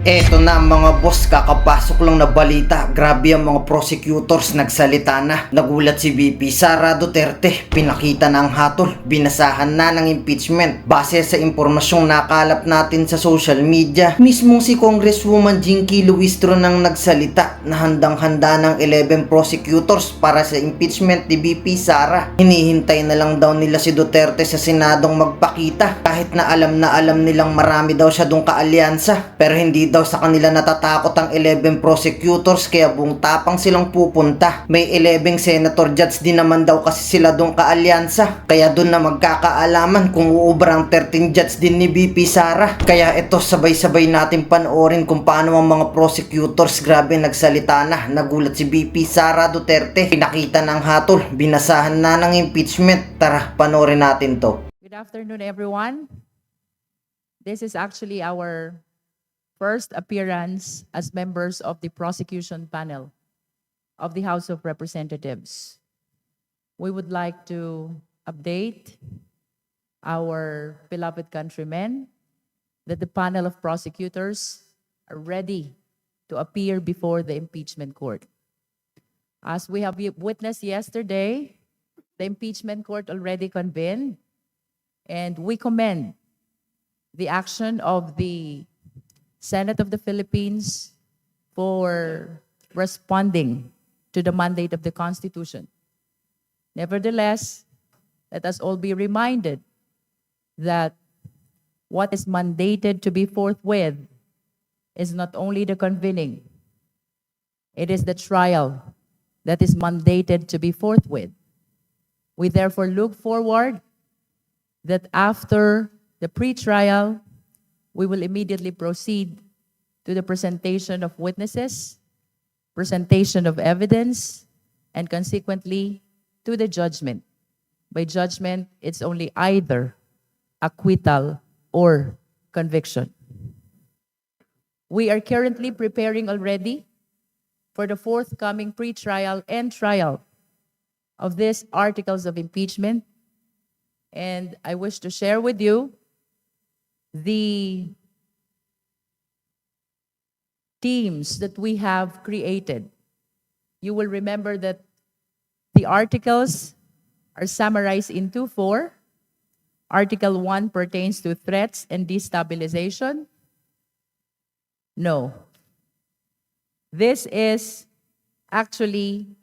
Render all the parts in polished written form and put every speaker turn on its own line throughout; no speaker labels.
Eto na mga boss, kakapasok lang na balita. Grabe ang mga prosecutors nagsalita na. Nagulat si VP Sara Duterte, pinakita na ang hatol, binasahan na ng impeachment. Base sa impormasyong nakalap natin sa social media, mismong si Congresswoman Jinky Luistro nang nagsalita na handang-handa ng 11 prosecutors para sa impeachment ni VP Sara. Hinihintay na lang daw nila si Duterte sa Senadong magpakita, kahit na alam nilang marami daw siya dong kaalyansa, pero hindi daw sa kanila natatakot ang 11 prosecutors, kaya buong tapang silang pupunta. May 11 senator judge din naman daw kasi sila dong kaalyansa, kaya dun na magkakaalaman kung uubra ang 13 judge din ni VP Sara. Kaya ito, sabay-sabay natin panoorin kung paano ang mga prosecutors grabe nagsalita na. Nagulat si VP Sara Duterte, pinakita ng hatol, binasahan na ng impeachment. Tara, panoorin natin to.
Good afternoon, everyone. This is actually our first appearance as members of the prosecution panel of the House of Representatives. We would like to update our beloved countrymen that the panel of prosecutors are ready to appear before the impeachment court. As we have witnessed yesterday, the impeachment court already convened, and we commend the action of the Senate of the Philippines for responding to the mandate of the Constitution. Nevertheless, let us all be reminded that what is mandated to be forthwith is not only the convening, it is the trial that is mandated to be forthwith. We therefore look forward that after the pre-trial, we will immediately proceed to the presentation of witnesses, presentation of evidence, and consequently to the judgment. By judgment, it's only either acquittal or conviction. We are currently preparing already for the forthcoming pre-trial and trial of these articles of impeachment, and I wish to share with you the teams that we have created. You will remember that the articles are summarized into 4. Article 1 pertains to threats and destabilization. No. This is actually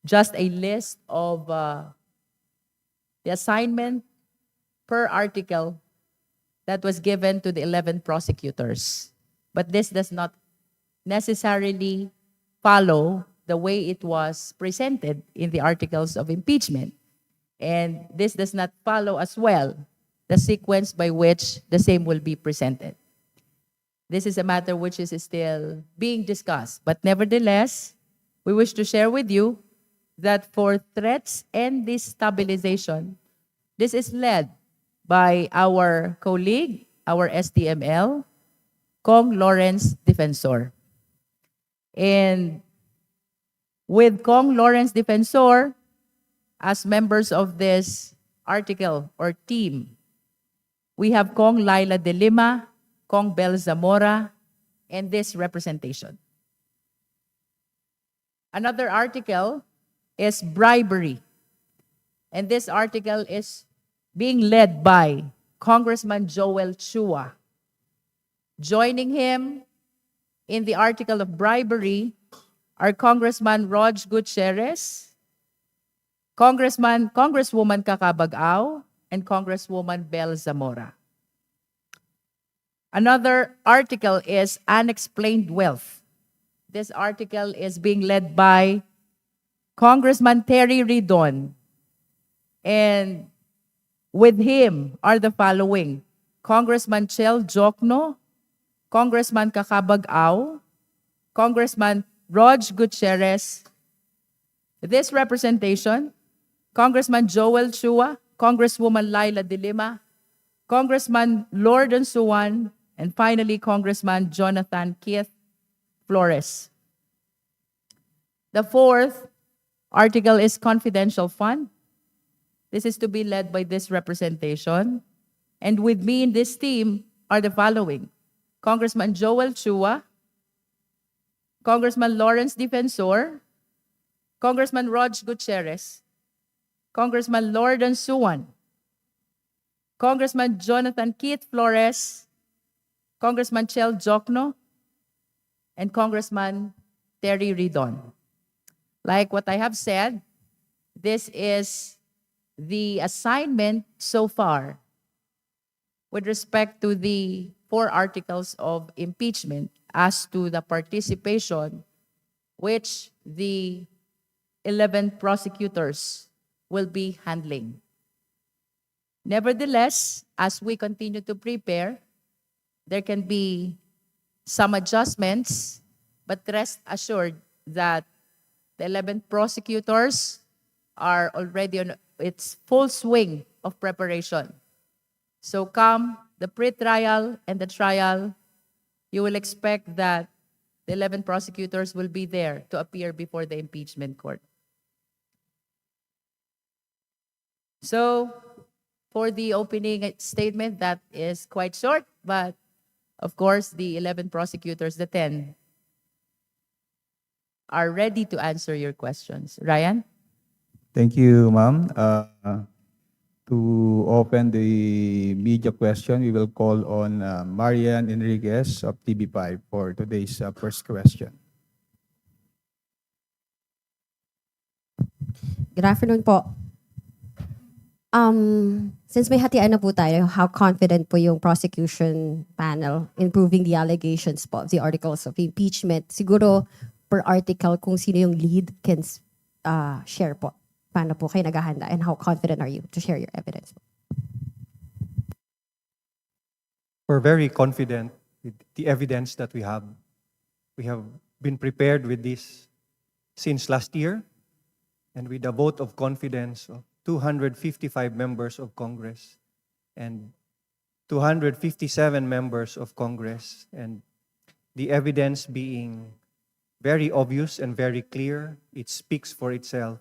just a list of the assignment per article that was given to the 11 prosecutors. But this does not necessarily follow the way it was presented in the articles of impeachment. And this does not follow as well the sequence by which the same will be presented. This is a matter which is still being discussed. But nevertheless, we wish to share with you that for threats and destabilization, this is led by our colleague, our STML, Kong Lawrence Defensor. And with Kong Lawrence Defensor as members of this article or team, we have Kong Laila de Lima, Kong Bel Zamora, and this representation. Another article is bribery. And this article is being led by Congressman Joel Chua. Joining him in the article of bribery are Congressman Rog Gutierrez, Congresswoman Kakabag-Aw, and Congresswoman Bel Zamora. Another article is unexplained wealth. This article is being led by Congressman Terry Ridon, and with him are the following: Congressman Chel Jokno, Congressman Kakabag-Aw, Congressman Rog Gutierrez. This representation, Congressman Joel Chua, Congresswoman Laila de Lima, Congressman Lorden Suwan, and finally, Congressman Jonathan Keith Flores. The fourth article is confidential fund. This is to be led by this representation. And with me in this team are the following: Congressman Joel Chua, Congressman Lawrence Defensor, Congressman Rog Gutierrez, Congressman Lordan Suwan, Congressman Jonathan Keith Flores, Congressman Chel Jokno, and Congressman Terry Ridon. Like what I have said, this is the assignment so far with respect to the 4 articles of impeachment as to the participation which the 11 prosecutors will be handling. Nevertheless, as we continue to prepare, there can be some adjustments, but rest assured that the 11 prosecutors are already on its full swing of preparation. So come the pre-trial and the trial, you will expect that the 11 prosecutors will be there to appear before the impeachment court. So for the opening statement, that is quite short, but of course, the 11 prosecutors, the 10, are ready to answer your questions. Ryan?
Thank you, ma'am. To open the media question, we will call on Marian Enriquez of TV5 for today's first question.
Good afternoon po. Since may hatian na po tayo, how confident po yung prosecution panel in proving the allegations po of the articles of impeachment? Siguro per article kung sino yung lead can share po. Paano po kayo naghahanda and how confident are you to share your evidence?
We're very confident with the evidence that we have. We have been prepared with this since last year, and with a vote of confidence of 255 members of Congress and 257 members of Congress, and the evidence being very obvious and very clear, it speaks for itself.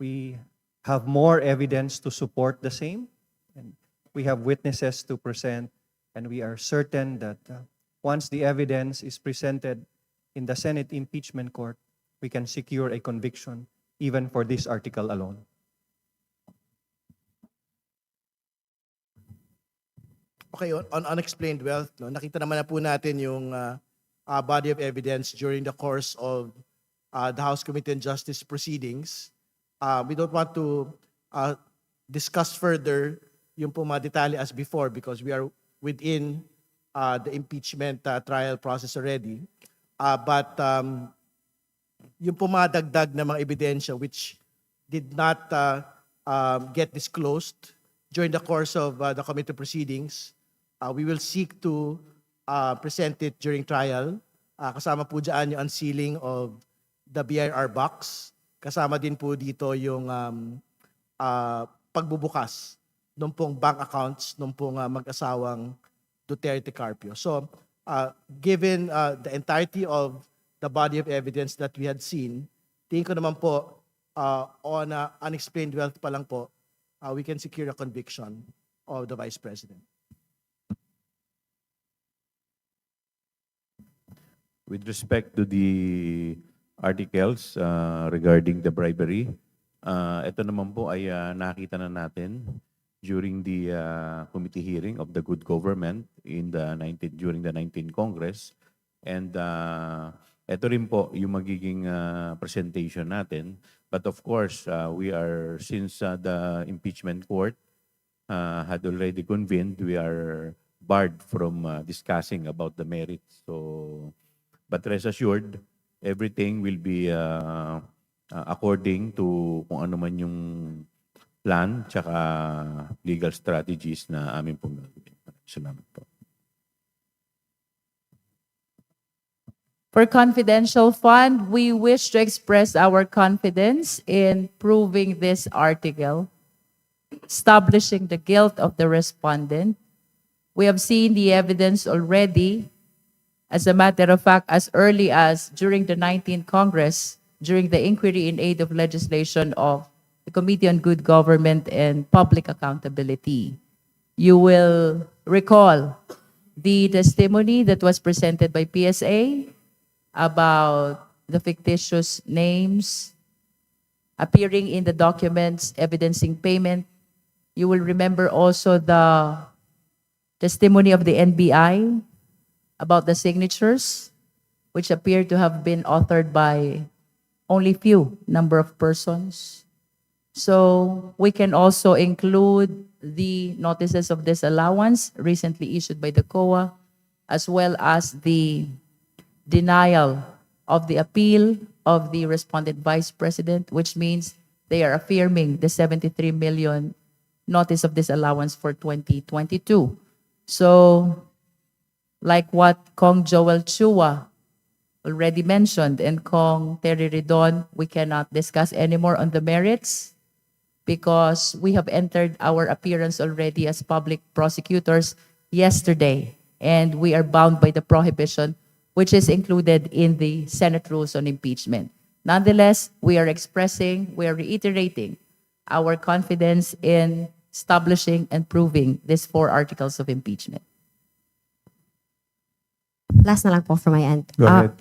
We have more evidence to support the same, and we have witnesses to present, and we are certain that once the evidence is presented in the Senate impeachment court, we can secure a conviction even for this article alone.
Okay, on unexplained wealth, no, nakita naman na po natin yung body of evidence during the course of the House Committee on Justice proceedings. We don't want to discuss further yung po mga detalye as before because we are within the impeachment trial process already. But yung po mga dagdag na mga ebidensya which did not get disclosed during the course of the committee proceedings, we will seek to present it during trial. Kasama po dyan yung unsealing of the BIR box. Kasama din po dito yung pagbubukas ng pong bank accounts ng pong mag-asawang Duterte Carpio. So, given the entirety of the body of evidence that we had seen, tingin ko naman po on unexplained wealth pa lang po, we can secure a conviction of the Vice President.
With respect to the articles regarding the bribery, ito naman po ay nakita na natin during the committee hearing of the good government during the 19th Congress. And ito rin po yung magiging presentation natin. But of course, since the impeachment court had already convened, we are barred from discussing about the merits. But rest assured, everything will be according to kung ano man yung plan tsaka legal strategies na amin pong gagawin. Salamat po.
For confidential fund, we wish to express our confidence in proving this article, establishing the guilt of the respondent. We have seen the evidence already. As a matter of fact, as early as during the 19th Congress, during the inquiry in aid of legislation of the Committee on Good Government and Public Accountability, you will recall the testimony that was presented by PSA about the fictitious names appearing in the documents evidencing payment. You will remember also the testimony of the NBI about the signatures, which appear to have been authored by only few number of persons. So we can also include the notices of disallowance recently issued by the COA, as well as the denial of the appeal of the respondent vice president, which means they are affirming the 73 million notice of disallowance for 2022. So, like what Kong Joel Chua already mentioned and Kong Terry Ridon, we cannot discuss anymore on the merits because we have entered our appearance already as public prosecutors yesterday, and we are bound by the prohibition which is included in the Senate rules on impeachment. Nonetheless, we are reiterating our confidence in establishing and proving these 4 articles of impeachment.
Last na lang po from my end.
Go ahead.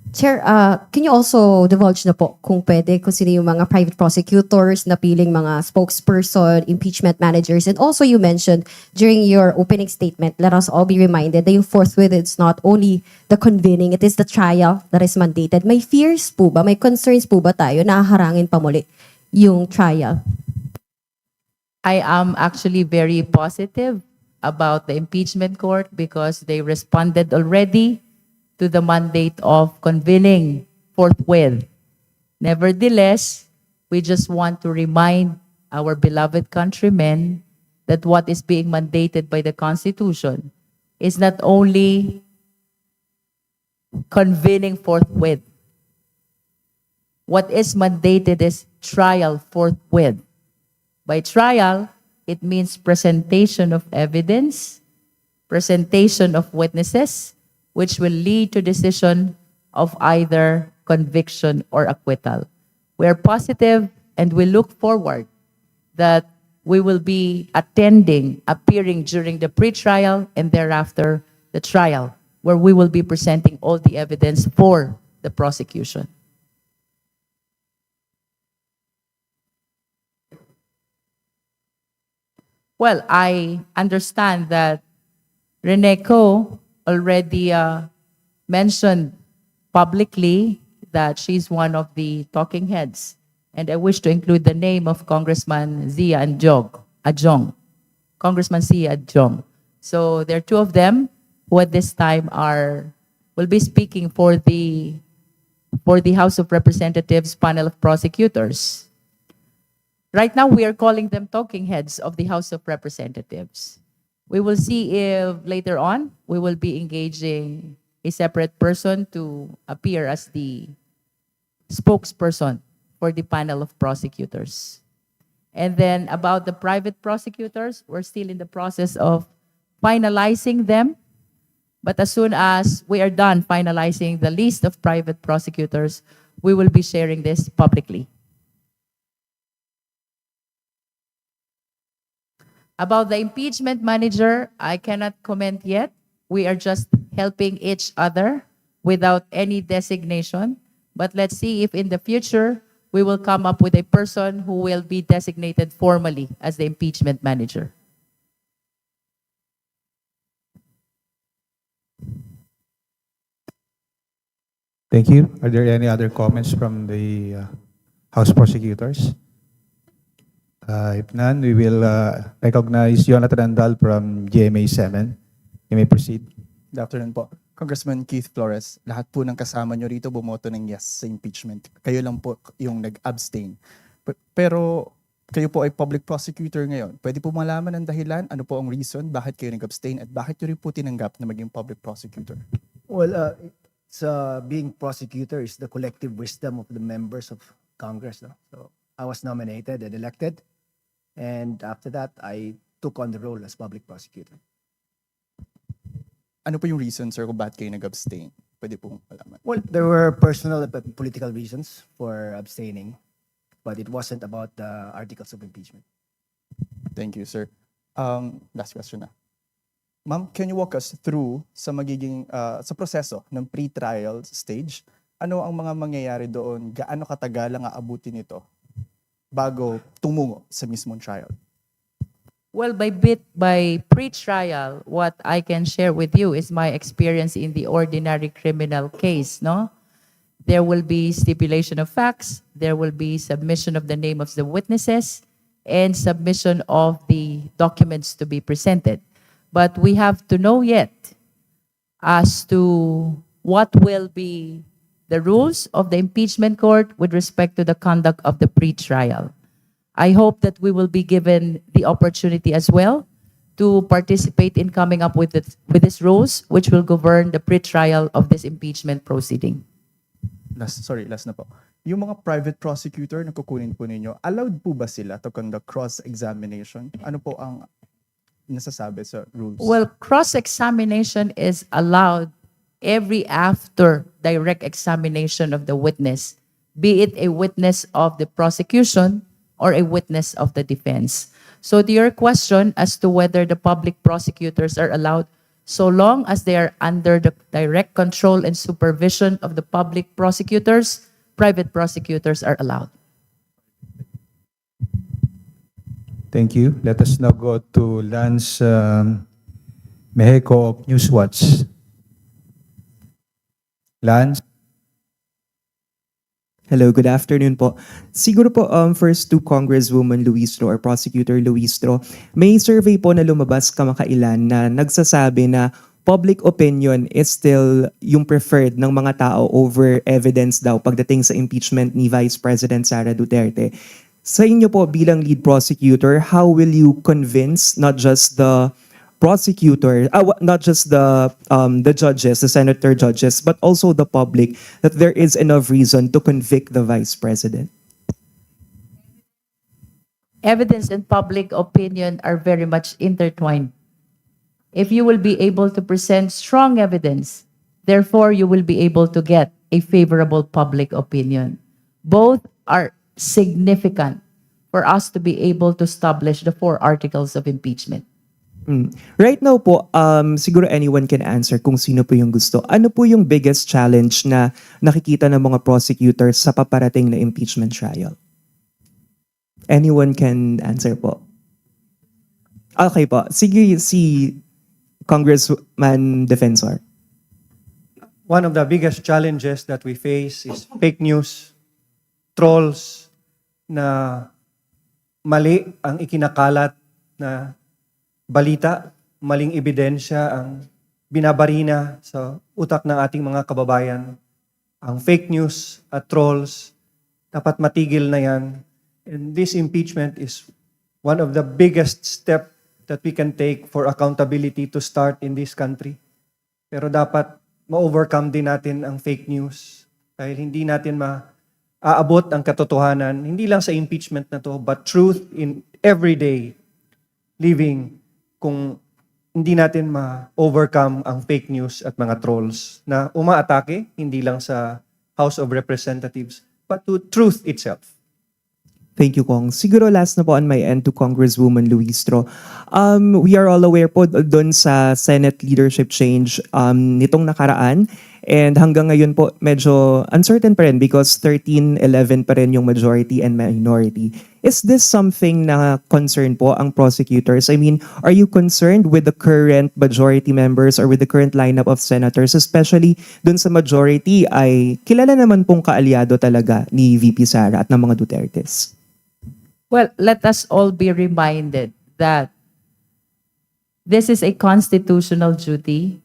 Chair, can you also divulge na po kung pwede kung sino yung mga private prosecutors na piling mga spokesperson, impeachment managers, and also you mentioned during your opening statement, let us all be reminded that yung forthwith, it's not only the convening, it is the trial that is mandated. May fears po ba, may concerns po ba tayo na harangin pa muli yung trial?
I am actually very positive about the impeachment court because they responded already to the mandate of convening forthwith. Nevertheless, we just want to remind our beloved countrymen that what is being mandated by the Constitution is not only convening forthwith. What is mandated is trial forthwith. By trial, it means presentation of evidence, presentation of witnesses, which will lead to decision of either conviction or acquittal. We are positive and we look forward that we will be appearing during the pre-trial and thereafter the trial, where we will be presenting all the evidence for the prosecution. Well, I understand that Rene Co already mentioned publicly that she's one of the talking heads. And I wish to include the name of Congressman Zia Adjong. Congressman Zia Adjong. So there are 2 of them who at this time will be speaking for the House of Representatives panel of prosecutors. Right now, we are calling them talking heads of the House of Representatives. We will see if later on we will be engaging a separate person to appear as the spokesperson for the panel of prosecutors. And then about the private prosecutors, we're still in the process of finalizing them. But as soon as we are done finalizing the list of private prosecutors, we will be sharing this publicly. About the impeachment manager, I cannot comment yet. We are just helping each other without any designation. But let's see if in the future, we will come up with a person who will be designated formally as the impeachment manager.
Thank you. Are there any other comments from the House prosecutors? If none, we will recognize Jonathan Andal from GMA7. You may proceed.
Good afternoon po. Congressman Keith Flores, lahat po ng kasama nyo rito bumoto ng yes sa impeachment. Kayo lang po yung nag-abstain. Pero kayo po ay public prosecutor ngayon. Pwede po malaman ang dahilan, ano po ang reason, bakit kayo nag-abstain at bakit nyo rin po tinanggap na maging public prosecutor?
Well, being prosecutor is the collective wisdom of the members of Congress. No? So I was nominated and elected. And after that, I took on the role as public prosecutor.
Ano po yung reason, sir, kung bakit kayo nag-abstain? Pwede po malaman.
Well, there were personal and political reasons for abstaining, but it wasn't about the articles of impeachment.
Thank you, sir. Last question na. Ma'am, can you walk us through sa magiging sa proseso ng pre-trial stage? Ano ang mga mangyayari doon? Gaano katagal ang aabutin nito bago tumungo sa mismong trial?
Well, by pre-trial, what I can share with you is my experience in the ordinary criminal case, no? There will be stipulation of facts, there will be submission of the name of the witnesses, and submission of the documents to be presented. But we have to know yet as to what will be the rules of the impeachment court with respect to the conduct of the pre-trial. I hope that we will be given the opportunity as well to participate in coming up with these rules which will govern the pre-trial of this impeachment proceeding.
Last na po. Yung mga private prosecutor na kukunin po ninyo, allowed po ba sila to conduct cross-examination? Ano po ang nasasabi sa rules?
Well, cross-examination is allowed every after direct examination of the witness, be it a witness of the prosecution or a witness of the defense. So to your question as to whether the public prosecutors are allowed, so long as they are under the direct control and supervision of the public prosecutors, private prosecutors are allowed.
Thank you. Let us now go to Lance Mexico of Newswatch. Lance?
Hello, good afternoon po. Siguro po first to Congresswoman Luistro or Prosecutor Luistro, may survey po na lumabas kamakailan na nagsasabi na public opinion is still yung preferred ng mga tao over evidence daw pagdating sa impeachment ni Vice President Sara Duterte. Sa inyo po bilang lead prosecutor, how will you convince not just the prosecutor, not just the judges, the senator judges, but also the public that there is enough reason to convict the vice president?
Evidence and public opinion are very much intertwined. If you will be able to present strong evidence, therefore you will be able to get a favorable public opinion. Both are significant for us to be able to establish the 4 articles of impeachment.
Right now po, siguro anyone can answer kung sino po yung gusto. Ano po yung biggest challenge na nakikita ng mga prosecutors sa paparating na impeachment trial? Anyone can answer po. Okay po. Sige, si Congressman Defensor.
One of the biggest challenges that we face is fake news, trolls na mali ang ikinakalat na balita, maling ebidensya ang binabarina sa utak ng ating mga kababayan. Ang fake news at trolls, dapat matigil na yan. And this impeachment is one of the biggest step that we can take for accountability to start in this country. Pero dapat ma-overcome din natin ang fake news dahil hindi natin maaabot ang katotohanan, hindi lang sa impeachment na to, but truth in everyday living kung hindi natin ma-overcome ang fake news at mga trolls na umaatake hindi lang sa House of Representatives but to truth itself.
Thank you, Kong. Siguro last na po on my end to Congresswoman Luistro. We are all aware po doon sa Senate leadership change nitong nakaraan. And hanggang ngayon po, medyo uncertain pa rin because 13-11 pa rin yung majority and minority. Is this something na concern po ang prosecutors? I mean, are you concerned with the current majority members or with the current lineup of senators? Especially dun sa majority ay kilala naman pong kaalyado talaga ni VP Sara at ng mga Dutertes.
Well, let us all be reminded that this is a constitutional duty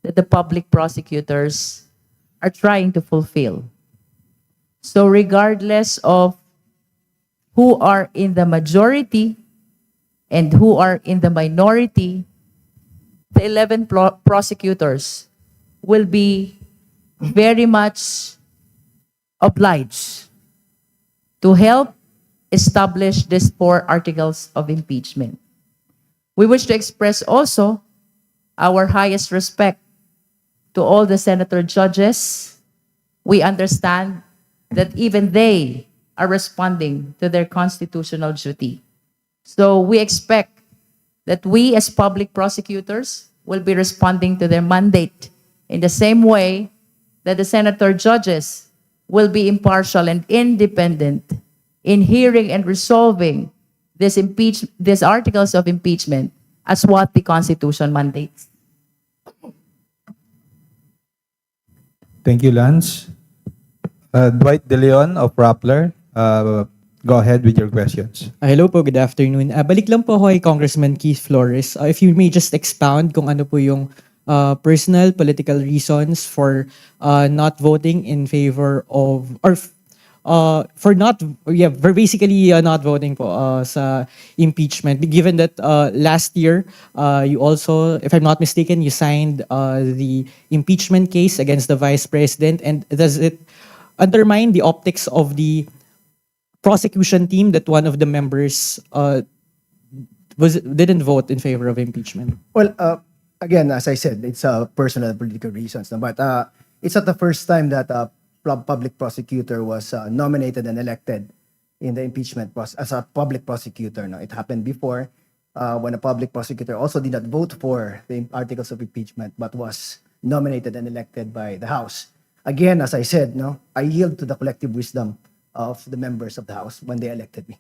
that the public prosecutors are trying to fulfill. So regardless of who are in the majority and who are in the minority, the 11 prosecutors will be very much obliged to help establish these 4 articles of impeachment. We wish to express also our highest respect to all the senator judges. We understand that even they are responding to their constitutional duty. So we expect that we as public prosecutors will be responding to their mandate in the same way that the senator judges will be impartial and independent in hearing and resolving these articles of impeachment as what the Constitution mandates.
Thank you, Lance. Dwight De Leon of Rappler, go ahead with your questions.
Hello po, good afternoon. Balik lang po ako kay Congressman Keith Flores. If you may just expound kung ano po yung personal political reasons for not voting in favor of, or for not, yeah, for basically not voting po sa impeachment. Given that last year, you also, if I'm not mistaken, you signed the impeachment case against the Vice President, and does it undermine the optics of the prosecution team that one of the members didn't vote in favor of impeachment?
Well, again, as I said, it's personal and political reasons. No? But it's not the first time that a public prosecutor was nominated and elected in the impeachment process as a public prosecutor. No? It happened before when a public prosecutor also did not vote for the articles of impeachment but was nominated and elected by the House. Again, as I said, no, I yield to the collective wisdom of the members of the House when they elected me.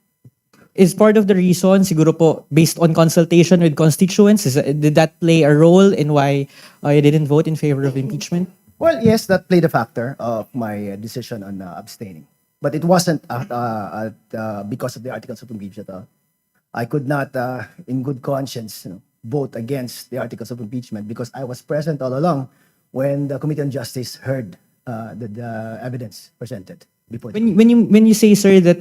Is part of the reason, siguro po, based on consultation with constituents, did that play a role in why you didn't vote in favor of impeachment?
Well, yes, that played a factor of my decision on abstaining. But it wasn't because of the articles of impeachment. I could not, in good conscience, vote against the articles of impeachment because I was present all along when the Committee on Justice heard the evidence presented before.
When you say, sir, that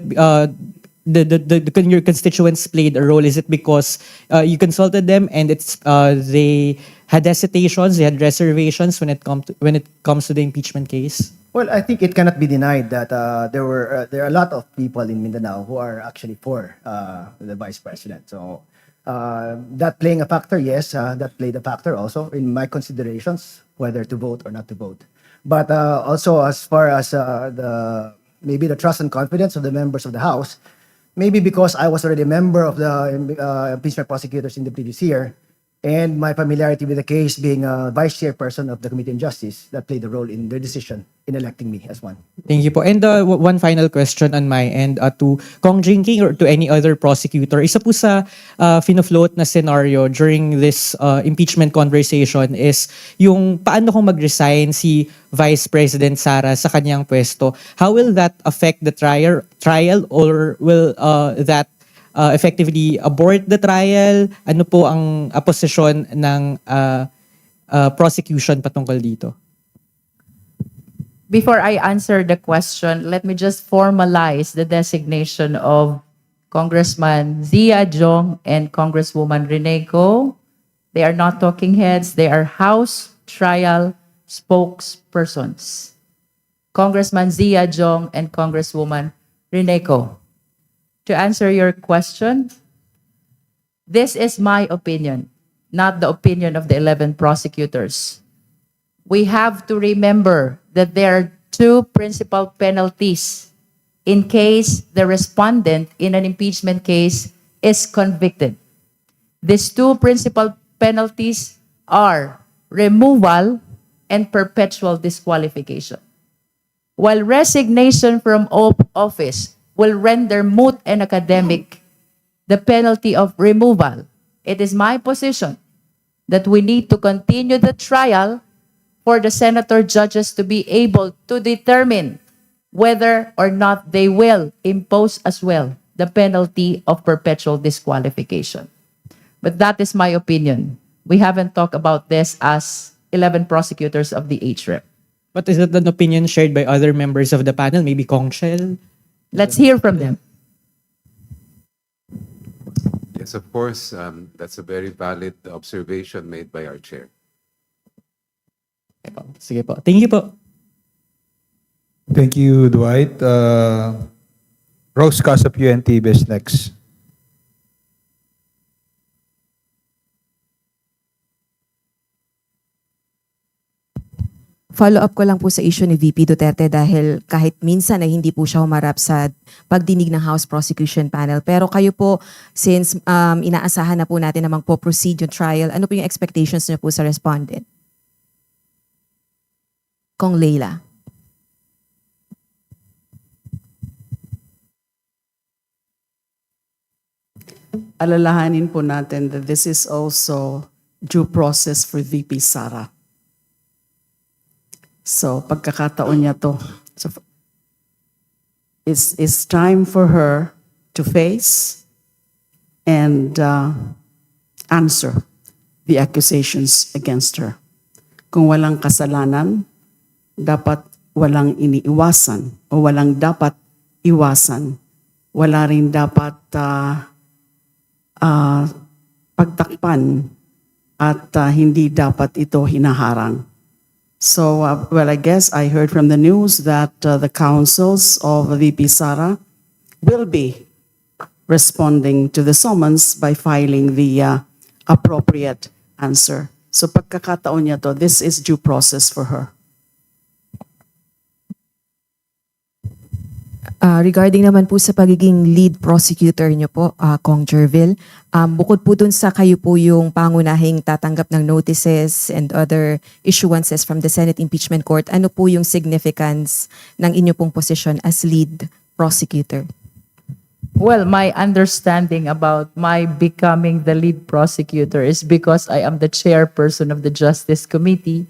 your constituents played a role, is it because you consulted them and they had hesitations, they had reservations when it comes to the impeachment case?
Well, I think it cannot be denied that there are a lot of people in Mindanao who are actually for the Vice President. So that playing a factor, yes, that played a factor also in my considerations whether to vote or not to vote. But also as far as maybe the trust and confidence of the members of the House, maybe because I was already a member of the impeachment prosecutors in the previous year, and my familiarity with the case being a vice chairperson of the Committee on Justice, that played a role in their decision in electing me as one.
Thank you po. And one final question on my end to Kong Jinking or to any other prosecutor. Isa po sa fino-float na scenario during this impeachment conversation is yung paano kung mag-resign si Vice President Sara sa kanyang pwesto. How will that affect the trial or will that effectively abort the trial? Ano po ang posisyon ng prosecution patungkol dito?
Before I answer the question, let me just formalize the designation of Congressman Zia Jong and Congresswoman Rene Go. They are not talking heads. They are House trial spokespersons. Congressman Zia Jong and Congresswoman Rene Go. To answer your question, this is my opinion, not the opinion of the 11 prosecutors. We have to remember that there are two principal penalties in case the respondent in an impeachment case is convicted. These two principal penalties are removal and perpetual disqualification. While resignation from office will render moot and academic the penalty of removal, it is my position that we need to continue the trial for the senator judges to be able to determine whether or not they will impose as well the penalty of perpetual disqualification. But that is my opinion. We haven't talked about this as 11 prosecutors of the HREP.
But is that an opinion shared by other members of the panel? Maybe Kong Shell?
Let's hear from them.
Yes, of course. That's a very valid observation made by our chair.
Sige po. Thank you po.
Thank you, Dwight. Rose Cas of UNTV is next.
follow up ko lang po sa issue ni VP Duterte dahil kahit minsan ay hindi po siya humarap sa pagdinig ng House Prosecution Panel. Pero kayo po, since inaasahan na po natin na magpo-proceed yung trial, ano po yung expectations niyo po sa respondent? Kong Leila.
Alalahanin po natin that this is also due process for VP Sara. So, pagkakataon niya to. So, it's time for her to face and answer the accusations against her. Kung walang kasalanan, dapat walang iniiwasan o walang dapat iwasan. Wala rin dapat pagtakpan at hindi dapat ito hinaharang. So, well, I guess I heard from the news that the councils of VP Sara will be responding to the summons by filing the appropriate answer. So, pagkakataon niya to, this is due process for her.
Regarding naman po sa pagiging lead prosecutor niyo po, Kong Jervil, bukod po dun sa kayo po yung pangunahing tatanggap ng notices and other issuances from the Senate Impeachment Court, ano po yung significance ng inyo pong posisyon as lead prosecutor?
Well, my understanding about my becoming the lead prosecutor is because I am the chairperson of the Justice Committee,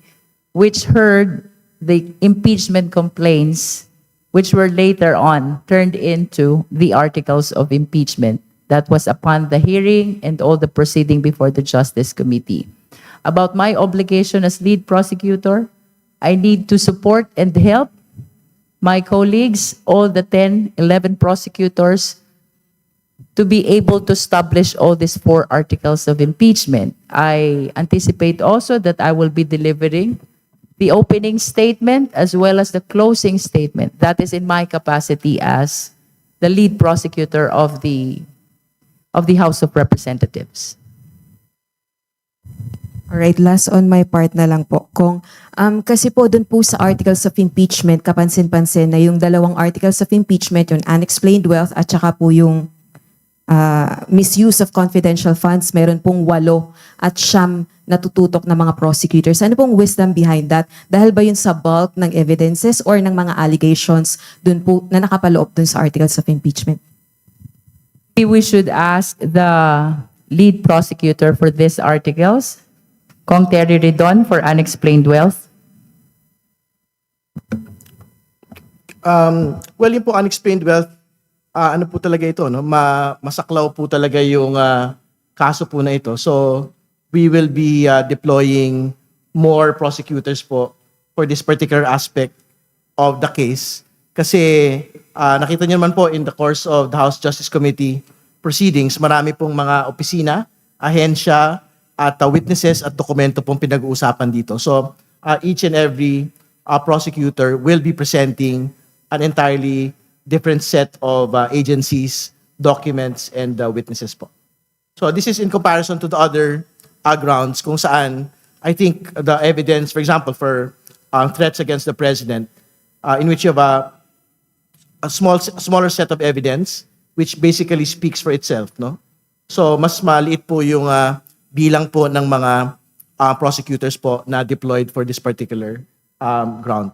which heard the impeachment complaints, which were later on turned into the articles of impeachment. That was upon the hearing and all the proceeding before the Justice Committee. About my obligation as lead prosecutor, I need to support and help my colleagues, all the 10, 11 prosecutors, to be able to establish all these 4 articles of impeachment. I anticipate also that I will be delivering the opening statement as well as the closing statement. That is in my capacity as the lead prosecutor of the House of Representatives.
Alright, last on my part na lang po. Kung, kasi po dun po sa articles of impeachment, kapansin-pansin na yung 2 articles of impeachment, yung unexplained wealth at saka po yung misuse of confidential funds, meron pong 8 at 9 natututok na mga prosecutors. Ano pong wisdom behind that? Dahil ba yun sa bulk ng evidences or ng mga allegations dun po na nakapaloob dun sa articles of impeachment?
We should ask the lead prosecutor for these articles, Kong Terry Ridon, for unexplained wealth.
Well, yung po unexplained wealth, ano po talaga ito, no? Masaklaw po talaga yung kaso po na ito. So, we will be deploying more prosecutors po for this particular aspect of the case. Kasi nakita niyo naman po in the course of the House Justice Committee proceedings, marami pong mga opisina, ahensya, at witnesses at dokumento pong pinag-uusapan dito. So, each and every prosecutor will be presenting an entirely different set of agencies, documents, and witnesses po. So this is in comparison to the other grounds kung saan I think the evidence, for example, for threats against the president, in which you have a smaller set of evidence, which basically speaks for itself, no? So mas maliit po yung bilang po ng mga prosecutors po na deployed for this particular ground.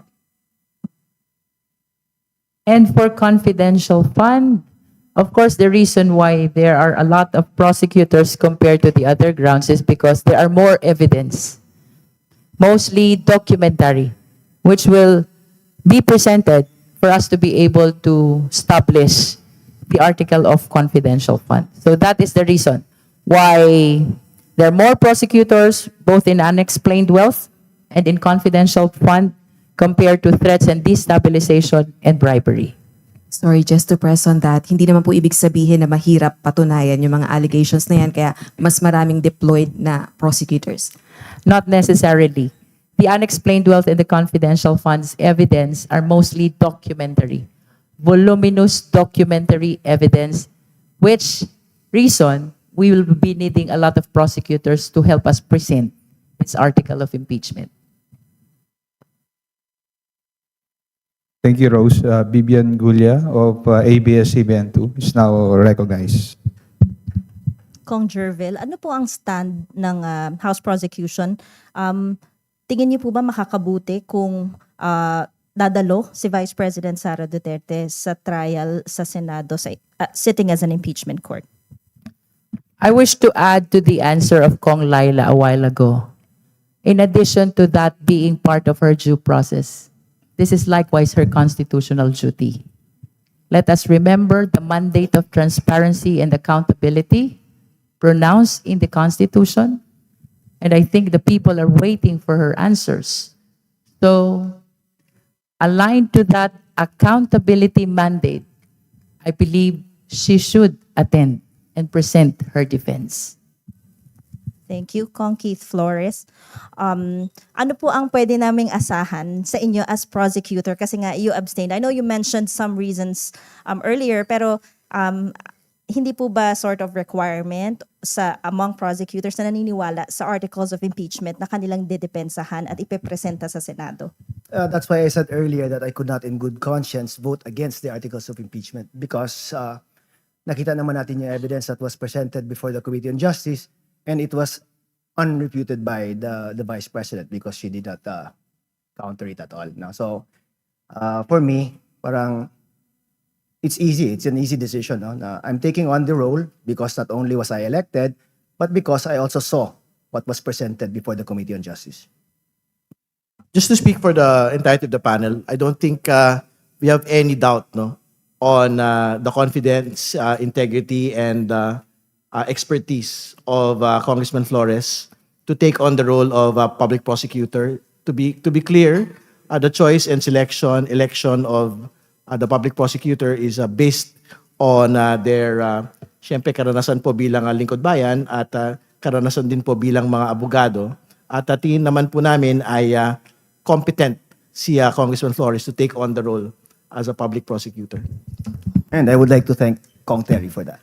And for confidential fund, of course, the reason why there are a lot of prosecutors compared to the other grounds is because there are more evidence, mostly documentary, which will be presented for us to be able to establish the article of confidential fund. So that is the reason why there are more prosecutors, both in unexplained wealth and in confidential fund, compared to threats and destabilization and bribery.
Sorry, just to press on that, hindi naman po ibig sabihin na mahirap patunayan yung mga allegations na yan, kaya mas maraming deployed na prosecutors.
Not necessarily. The unexplained wealth and the confidential funds evidence are mostly documentary, voluminous documentary evidence, which reason we will be needing a lot of prosecutors to help us present this article of impeachment.
Thank you, Rose. Bibian Gulia of ABS-CBN2 is now recognized.
Kong Jervil, ano po ang stand ng House Prosecution? Tingin niyo po ba makakabuti kung dadalo si Vice President Sara Duterte sa trial sa Senado sitting as an impeachment court?
I wish to add to the answer of Kong Laila a while ago. In addition to that being part of her due process, this is likewise her constitutional duty. Let us remember the mandate of transparency and accountability pronounced in the Constitution, and I think the people are waiting for her answers. So, aligned to that accountability mandate, I believe she should attend and present her defense.
Thank you, Kong Keith Flores. Ano po ang pwede naming asahan sa inyo as prosecutor? Kasi nga, you abstained. I know you mentioned some reasons earlier, pero hindi po ba sort of requirement among prosecutors na naniniwala sa articles of impeachment na kanilang didepensahan at ipepresenta sa Senado?
That's why I said earlier that I could not in good conscience vote against the articles of impeachment because nakita naman natin yung evidence that was presented before the Committee on Justice and it was unrefuted by the Vice President because she did not counter it at all. No? So for me, parang it's easy. It's an easy decision. No? I'm taking on the role because not only was I elected, but because I also saw what was presented before the Committee on Justice.
Just to speak for the entirety of the panel, I don't think we have any doubt on the confidence, integrity, and expertise of Congressman Flores to take on the role of a public prosecutor. To be clear, the choice and election of the public prosecutor is based on their syempre karanasan po bilang lingkod bayan at karanasan din po bilang mga abogado. At tingin naman po namin ay competent si Congressman Flores to take on the role as a public prosecutor.
And I would like to thank Kong Terry for that.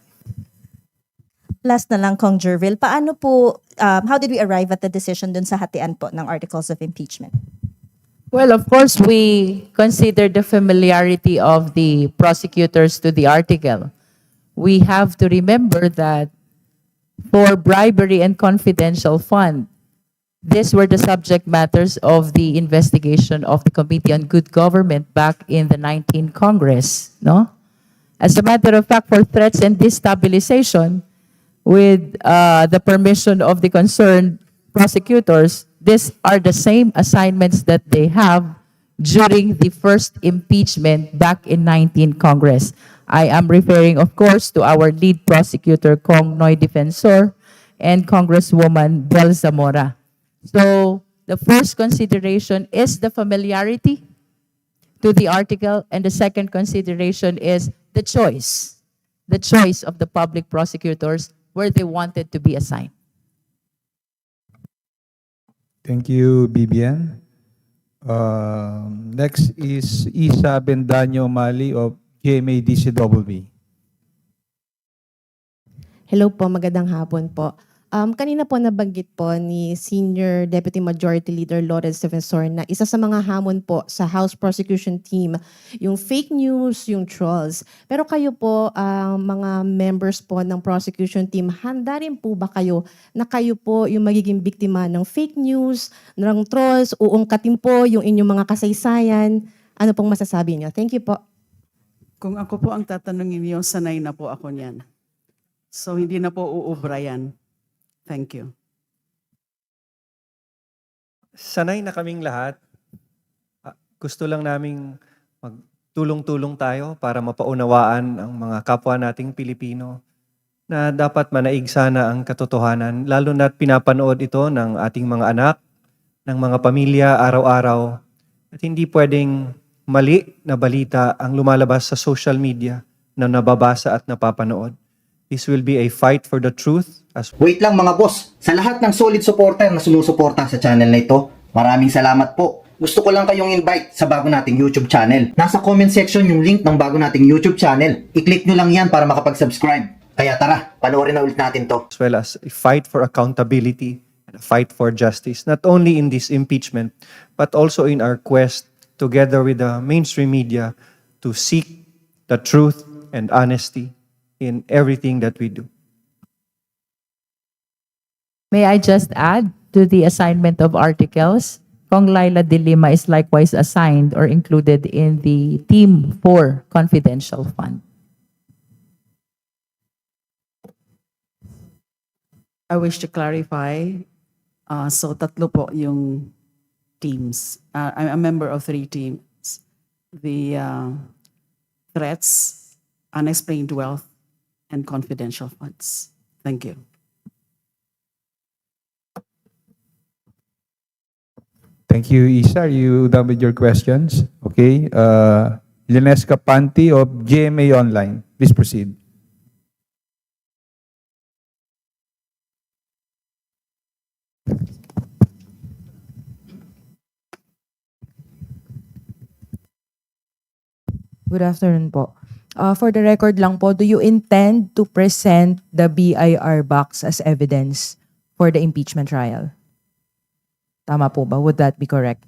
Last na lang, Kong Jervil, paano po, how did we arrive at the decision dun sa hatian po ng articles of impeachment?
Well, of course, we consider the familiarity of the prosecutors to the article. We have to remember that for bribery and confidential fund, these were the subject matters of the investigation of the Committee on Good Government back in the 19th Congress, no? As a matter of fact, for threats and destabilization, with the permission of the concerned prosecutors, these are the same assignments that they have during the first impeachment back in 19th Congress. I am referring, of course, to our lead prosecutor, Kong Noy Defensor, and Congresswoman Bel Zamora. So the first consideration is the familiarity to the article, and the second consideration is the choice of the public prosecutors where they wanted to be assigned.
Thank you, Bibian. Next is Isa Bendaño Mali of GMA-DCWB.
Hello po, magandang hapon po. Kanina po nabanggit po ni Senior Deputy Majority Leader Lawrence Defensor na isa sa mga hamon po sa House Prosecution Team, yung fake news, yung trolls. Pero kayo po, mga members po ng prosecution team, handa rin po ba kayo na kayo po yung magiging biktima ng fake news, ng trolls, uungkatin po yung inyong mga kasaysayan? Ano pong masasabi niyo? Thank you po.
Kung ako po ang tatanungin niyo, sanay na po ako niyan. So hindi na po uubra yan. Thank you.
Sanay na kaming lahat. Gusto lang naming magtulong-tulong tayo para mapaunawaan ang mga kapwa nating Pilipino na dapat manaig sana ang katotohanan, lalo na't pinapanood ito ng ating mga anak, ng mga pamilya araw-araw. At hindi pwedeng mali na balita ang lumalabas sa social media na nababasa at napapanood. This will be a fight for the truth.
Wait lang mga boss, sa lahat ng solid supporter na sumusuporta sa channel na ito, maraming salamat po. Gusto ko lang kayong invite sa bago nating YouTube channel. Nasa comment section yung link ng bago nating YouTube channel. I-click nyo lang yan para makapag-subscribe. Kaya tara, panoorin na ulit natin to.
As well as a fight for accountability and a fight for justice, not only in this impeachment, but also in our quest together with the mainstream media, to seek the truth and honesty in everything that we do.
May I just add to the assignment of articles? Kong Laila de Lima is likewise assigned or included in the Team 4 Confidential Fund.
I wish to clarify. So tatlo po yung teams. I'm a member of 3 teams. The threats, unexplained wealth, and confidential funds. Thank you.
Thank you, Isa. Are you done with your questions? Okay. Linesca Panti of GMA Online. Please proceed.
Good afternoon po. For the record lang po, do you intend to present the BIR box as evidence for the impeachment trial? Tama po ba? Would that be correct?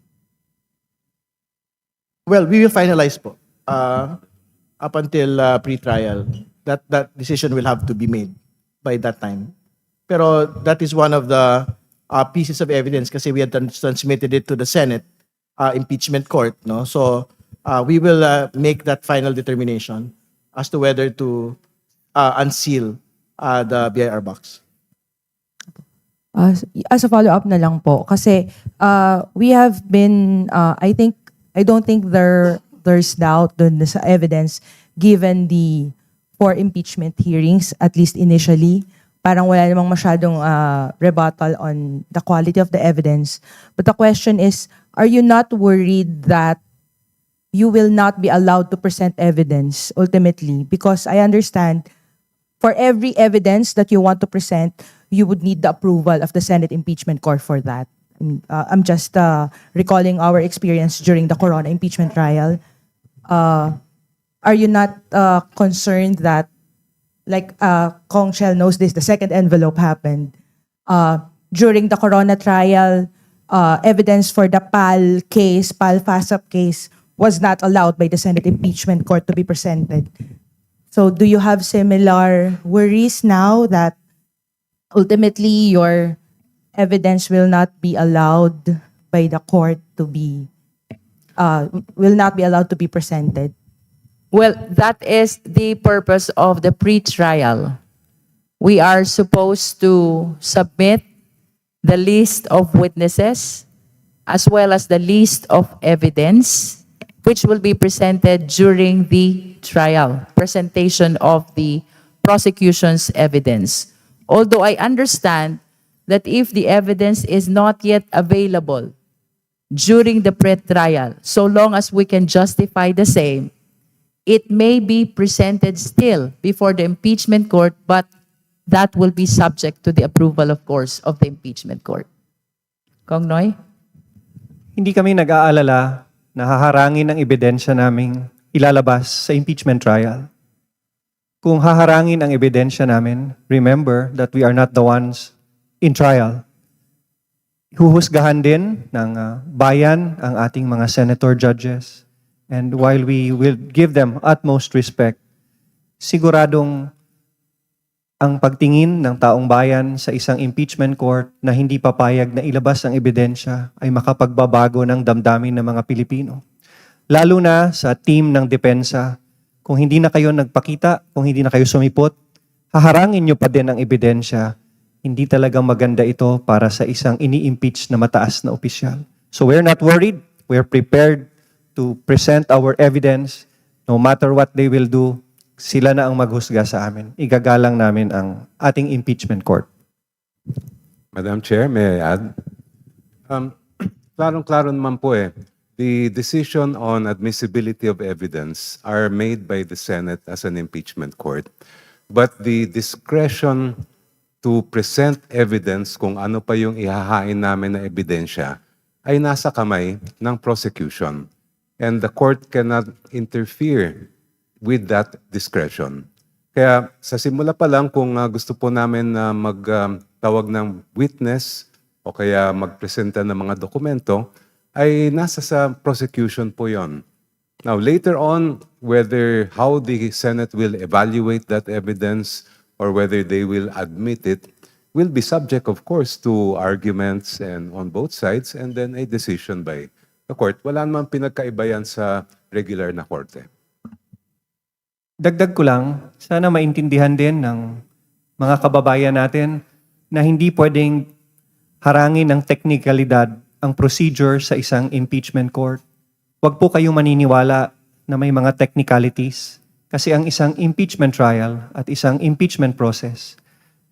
Well, we will finalize po. Up until pre-trial, that decision will have to be made by that time. Pero that is one of the pieces of evidence kasi we had transmitted it to the Senate impeachment court, no? So we will make that final determination as to whether to unseal the BIR box.
As a follow-up na lang po, kasi we have been, I don't think there's doubt dun sa evidence given the 4 impeachment hearings, at least initially. Parang wala namang masyadong rebuttal on the quality of the evidence. But the question is, are you not worried that you will not be allowed to present evidence ultimately? Because I understand for every evidence that you want to present, you would need the approval of the Senate Impeachment Court for that. I'm just recalling our experience during the Corona impeachment trial. Are you not concerned that, like Kong Shell knows this, the second envelope happened during the Corona trial, evidence for the PAL case, PAL FASAP case, was not allowed by the Senate Impeachment Court to be presented. So do you have similar worries now that ultimately your evidence will not be allowed by the court to be, presented?
Well, that is the purpose of the pre-trial. We are supposed to submit the list of witnesses as well as the list of evidence which will be presented during the trial, presentation of the prosecution's evidence. Although I understand that if the evidence is not yet available during the pre-trial, so long as we can justify the same, it may be presented still before the impeachment court, but that will be subject to the approval, of course, of the impeachment court. Kong Noy?
Hindi kami nag-aalala na haharangin ang ebidensya naming ilalabas sa impeachment trial. Kung haharangin ang ebidensya namin, remember that we are not the ones in trial. Huhusgahan din ng bayan ang ating mga senator judges. And while we will give them utmost respect, siguradong ang pagtingin ng taong bayan sa isang impeachment court na hindi papayag na ilabas ang ebidensya ay makapagbabago ng damdamin ng mga Pilipino. Lalo na sa team ng depensa, kung hindi na kayo nagpakita, kung hindi na kayo sumipot, haharangin nyo pa din ang ebidensya. Hindi talagang maganda ito para sa isang ini-impeach na mataas na opisyal. So we're not worried. We're prepared to present our evidence. No matter what they will do, sila na ang maghusga sa amin. Igagalang namin ang ating impeachment court.
Madam Chair, may I add? Klarong-klaro naman po the decision on admissibility of evidence are made by the Senate as an impeachment court. But the discretion to present evidence kung ano pa yung ihahain namin na ebidensya ay nasa kamay ng prosecution. And the court cannot interfere with that discretion. Kaya sa simula pa lang kung gusto po namin na magtawag ng witness o kaya magpresenta ng mga dokumento, ay nasa sa prosecution po yon. Now, later on, how the Senate will evaluate that evidence or whether they will admit it will be subject, of course, to arguments and on both sides and then a decision by the court. Wala namang pinagkaiba yan sa regular na korte.
Dagdag ko lang, sana maintindihan din ng mga kababayan natin na hindi pwedeng harangin ng teknikalidad ang procedure sa isang impeachment court. Huwag po kayong maniniwala na may mga technicalities kasi ang isang impeachment trial at isang impeachment process,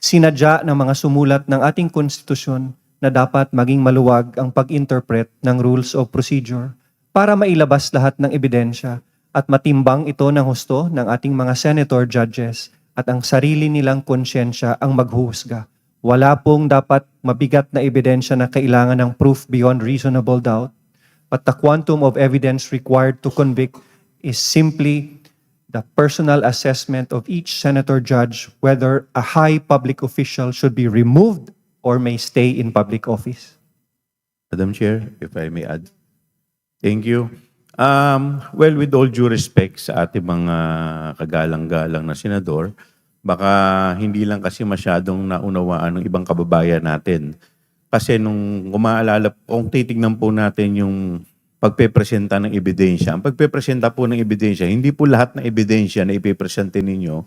sinadya ng mga sumulat ng ating konstitusyon na dapat maging maluwag ang pag-interpret ng rules of procedure para mailabas lahat ng ebidensya at matimbang ito ng husto ng ating mga senator judges at ang sarili nilang konsyensya ang maghuhusga. Wala pong dapat mabigat na ebidensya na kailangan ng proof beyond reasonable doubt, but the quantum of evidence required to convict is simply the personal assessment of each senator judge whether a high public official should be removed or may stay in public office.
Madam Chair, if I may add. Thank you. Well, with all due respect sa ating mga kagalang-galang na senador, baka hindi lang kasi masyadong naunawaan ng ibang kababayan natin. Kasi nung kumaalala, kung titignan po natin yung pagpepresenta ng ebidensya, ang pagpepresenta po ng ebidensya, hindi po lahat ng ebidensya na ipepresente ninyo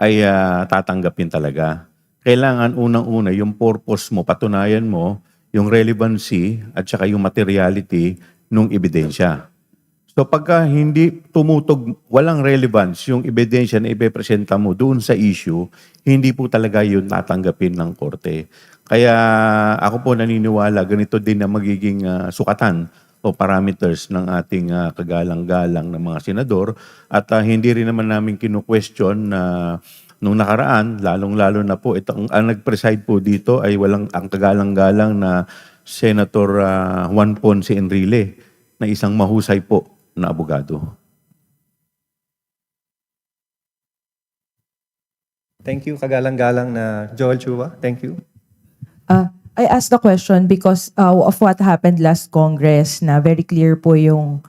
ay tatanggapin talaga. Kailangan unang-una yung purpose mo, patunayan mo yung relevancy at saka yung materiality ng ebidensya. So pagka hindi tumutog, walang relevance yung ebidensya na ipepresenta mo doon sa issue, hindi po talaga yun tatanggapin ng korte. Kaya ako po naniniwala, ganito din na magiging sukatan o parameters ng ating kagalang-galang na mga senador at hindi rin naman namin kinu-question na nung nakaraan, lalong-lalo na po, ang nag-preside po dito ay ang kagalang-galang na Senator Juan Ponce Enrile na isang mahusay po na abogado.
Thank you, kagalang-galang na Joel Chua. Thank you.
I asked the question because of what happened last Congress na very clear po yung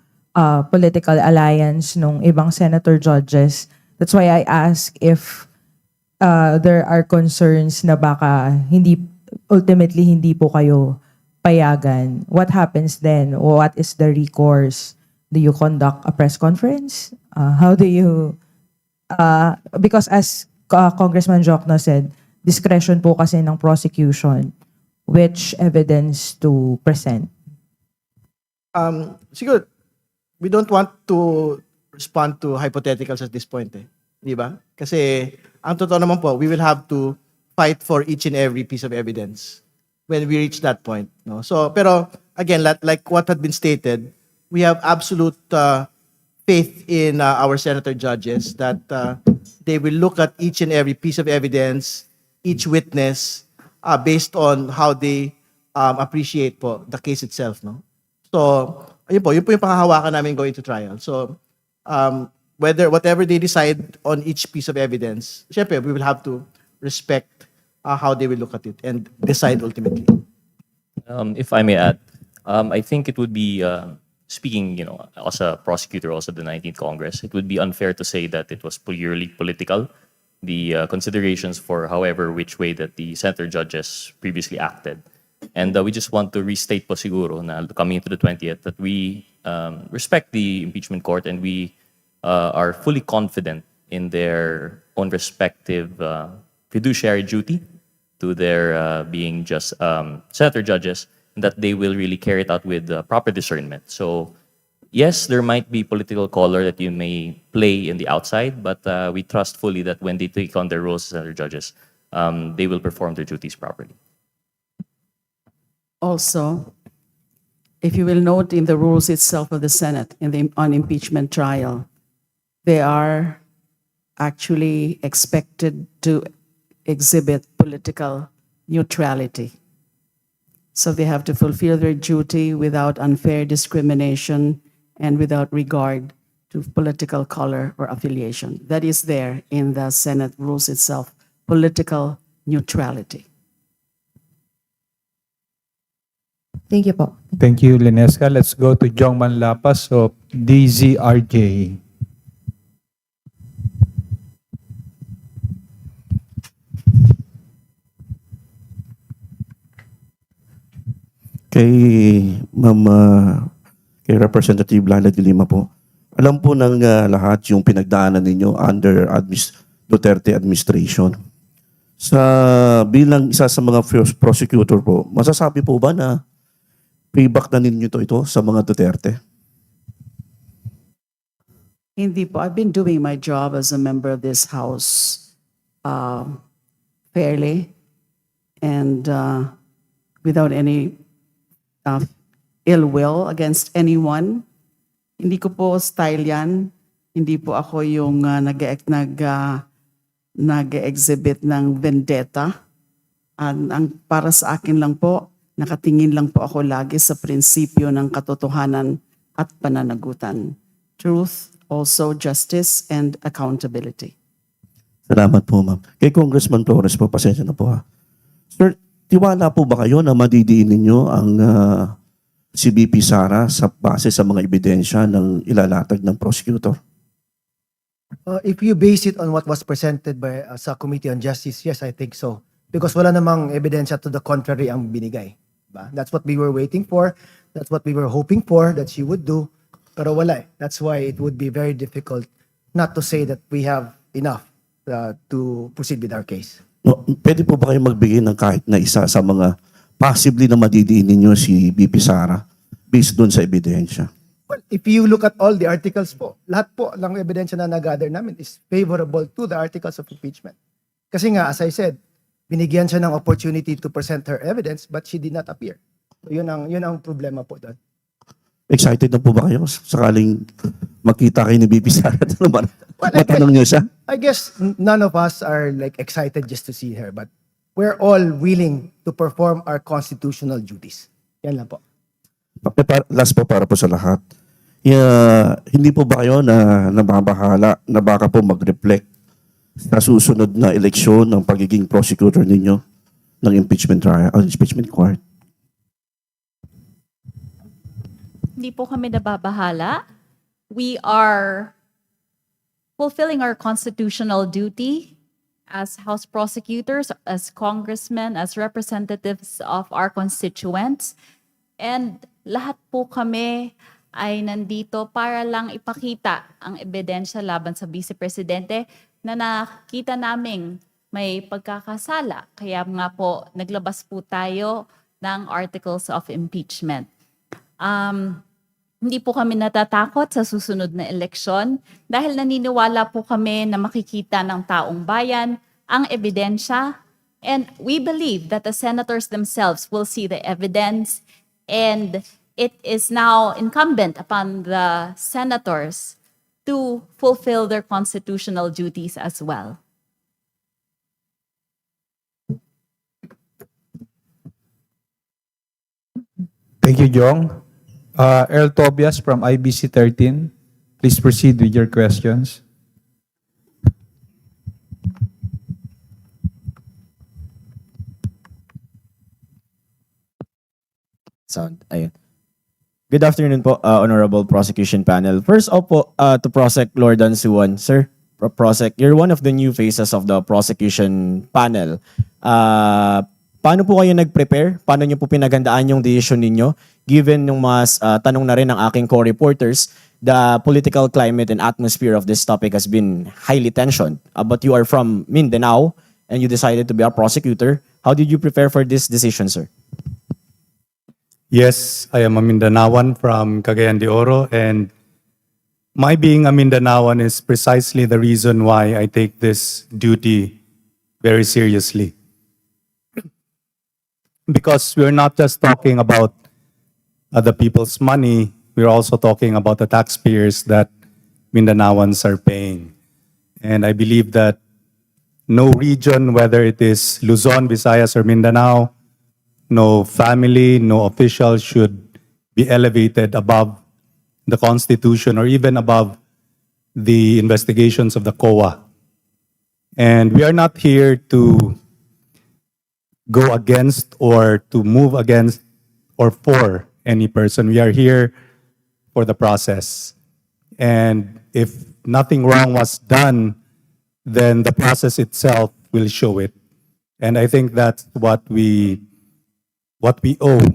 political alliance ng ibang senator judges. That's why I ask if there are concerns na baka ultimately hindi po kayo payagan. What happens then? What is the recourse? Do you conduct a press conference? How do you, because as Congressman Jokno said, discretion po kasi ng prosecution which evidence to present.
Siguro, we don't want to respond to hypotheticals at this point. Di ba? Kasi, ang totoo naman po, we will have to fight for each and every piece of evidence when we reach that point. No? So, pero, again, like what had been stated, we have absolute faith in our senator judges that they will look at each and every piece of evidence, each witness, based on how they appreciate po the case itself. No? So, yun po yung panghahawakan namin going to trial. So, whatever they decide on each piece of evidence, syempre, we will have to respect how they will look at it and decide ultimately.
If I may add, I think it would be, speaking, as a prosecutor also the 19th Congress, it would be unfair to say that it was purely political. The considerations for however which way that the senator judges previously acted. And we just want to restate po siguro na coming into the 20th that we respect the impeachment court and we are fully confident in their own respective fiduciary duty to their being just senator judges, and that they will really carry it out with proper discernment. So yes, there might be political color that you may play in the outside, but we trust fully that when they take on their roles as senator judges, they will perform their duties properly.
Also, if you will note in the rules itself of the Senate on impeachment trial, they are actually expected to exhibit political neutrality. So they have to fulfill their duty without unfair discrimination and without regard to political color or affiliation. That is there in the Senate rules itself, political neutrality.
Thank you po.
Thank you, Linesca. Let's go to Jongman Lapas of DZRJ.
Kay Ma'am, kay Representative Lala de Lima po. Alam po ng lahat yung pinagdaanan ninyo under Duterte administration. Sa bilang isa sa mga first prosecutor po, masasabi po ba na payback na ninyo ito sa mga Duterte?
Hindi po. I've been doing my job as a member of this House fairly and without any ill will against anyone. Hindi ko po style yan. Hindi po ako yung nag-exhibit ng vendetta. Ang para sa akin lang po, nakatingin lang po ako lagi sa prinsipyo ng katotohanan at pananagutan. Truth, also justice, and accountability.
Salamat po, ma'am. Kay Congressman Flores po, pasensya na po ha. Sir, tiwala po ba kayo na madidiin ninyo ang si BP Sara sa base sa mga ebidensya ng ilalatag ng prosecutor?
If you base it on what was presented by sa Committee on Justice, yes, I think so. Because wala namang ebidensya to the contrary ang binigay. Diba? That's what we were waiting for. That's what we were hoping for that she would do. Pero wala eh. That's why it would be very difficult not to say that we have enough to proceed with our case.
No, pwede po ba kayo magbigay ng kahit na isa sa mga possibly na madidiin ninyo si BP Sara based doon sa ebidensya?
Well, if you look at all the articles po, lahat po ng ebidensya na nag-gather namin is favorable to the articles of impeachment. Kasi nga, as I said, binigyan siya ng opportunity to present her evidence but she did not appear. So yun ang problema po doon.
Excited na po ba kayo sakaling makita kayo ni BP Sara? Matanong niyo siya?
I guess none of us are like excited just to see her, but we're all willing to perform our constitutional duties. Yan lang po.
Last po para po sa lahat. Hindi po ba kayo na nababahala na baka po mag-reflect sa susunod na eleksyon ng pagiging prosecutor ninyo ng impeachment trial, impeachment court?
Hindi po kami nababahala. We are fulfilling our constitutional duty as House prosecutors, as congressmen, as representatives of our constituents. And lahat po kami ay nandito para lang ipakita ang ebidensya laban sa Vice Presidente na nakita naming may pagkakasala. Kaya nga po, naglabas po tayo ng articles of impeachment. Hindi po kami natatakot sa susunod na eleksyon dahil naniniwala po kami na makikita ng taong bayan ang ebidensya, and we believe that the senators themselves will see the evidence, and it is now incumbent upon the senators to fulfill their constitutional duties as well.
Thank you, Jong. Earl Tobias from IBC 13. Please proceed with your questions.
Sound. Ayun. Good afternoon po, Honorable Prosecution Panel. First off po, to Prosec Lord Ansuan. Sir, Prosec, you're one of the new faces of the prosecution panel. Paano po kayo nag-prepare? Paano nyo po pinaghandaan yung decision ninyo? Given yung mas tanong na rin ng aking co-reporters, the political climate and atmosphere of this topic has been highly tensioned. But you are from Mindanao and you decided to be a prosecutor. How did you prepare for this decision, sir?
Yes, I am a Mindanaoan from Cagayan de Oro, and my being a Mindanaoan is precisely the reason why I take this duty very seriously. Because we're not just talking about other people's money, we're also talking about the taxpayers that Mindanaoans are paying. And I believe that no region, whether it is Luzon, Visayas, or Mindanao, no family, no official should be elevated above the Constitution or even above the investigations of the COA. And we are not here to go against or to move against or for any person. We are here for the process. And if nothing wrong was done, then the process itself will show it. And I think that's what we owe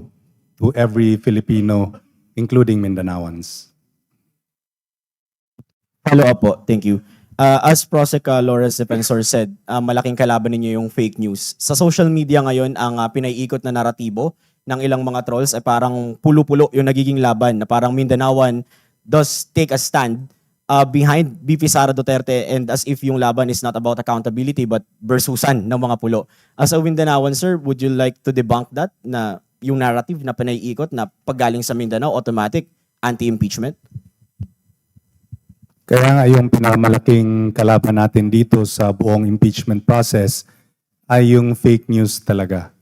to every Filipino, including Mindanaoans.
Follow up po. Thank you. As Prosec Lawrence Defensor said, malaking kalaban ninyo yung fake news. Sa social media ngayon, ang pinaiikot na naratibo ng ilang mga trolls ay parang pulo-pulo yung nagiging laban na parang Mindanaoan does take a stand behind VP Sara Duterte and as if yung laban is not about accountability but versusan ng mga pulo. As a Mindanaoan, sir, would you like to debunk that na yung narrative na pinaiikot na paggaling sa Mindanao, automatic anti-impeachment?
Kaya nga yung pinakamalaking kalaban natin dito sa buong impeachment process ay yung fake news talaga.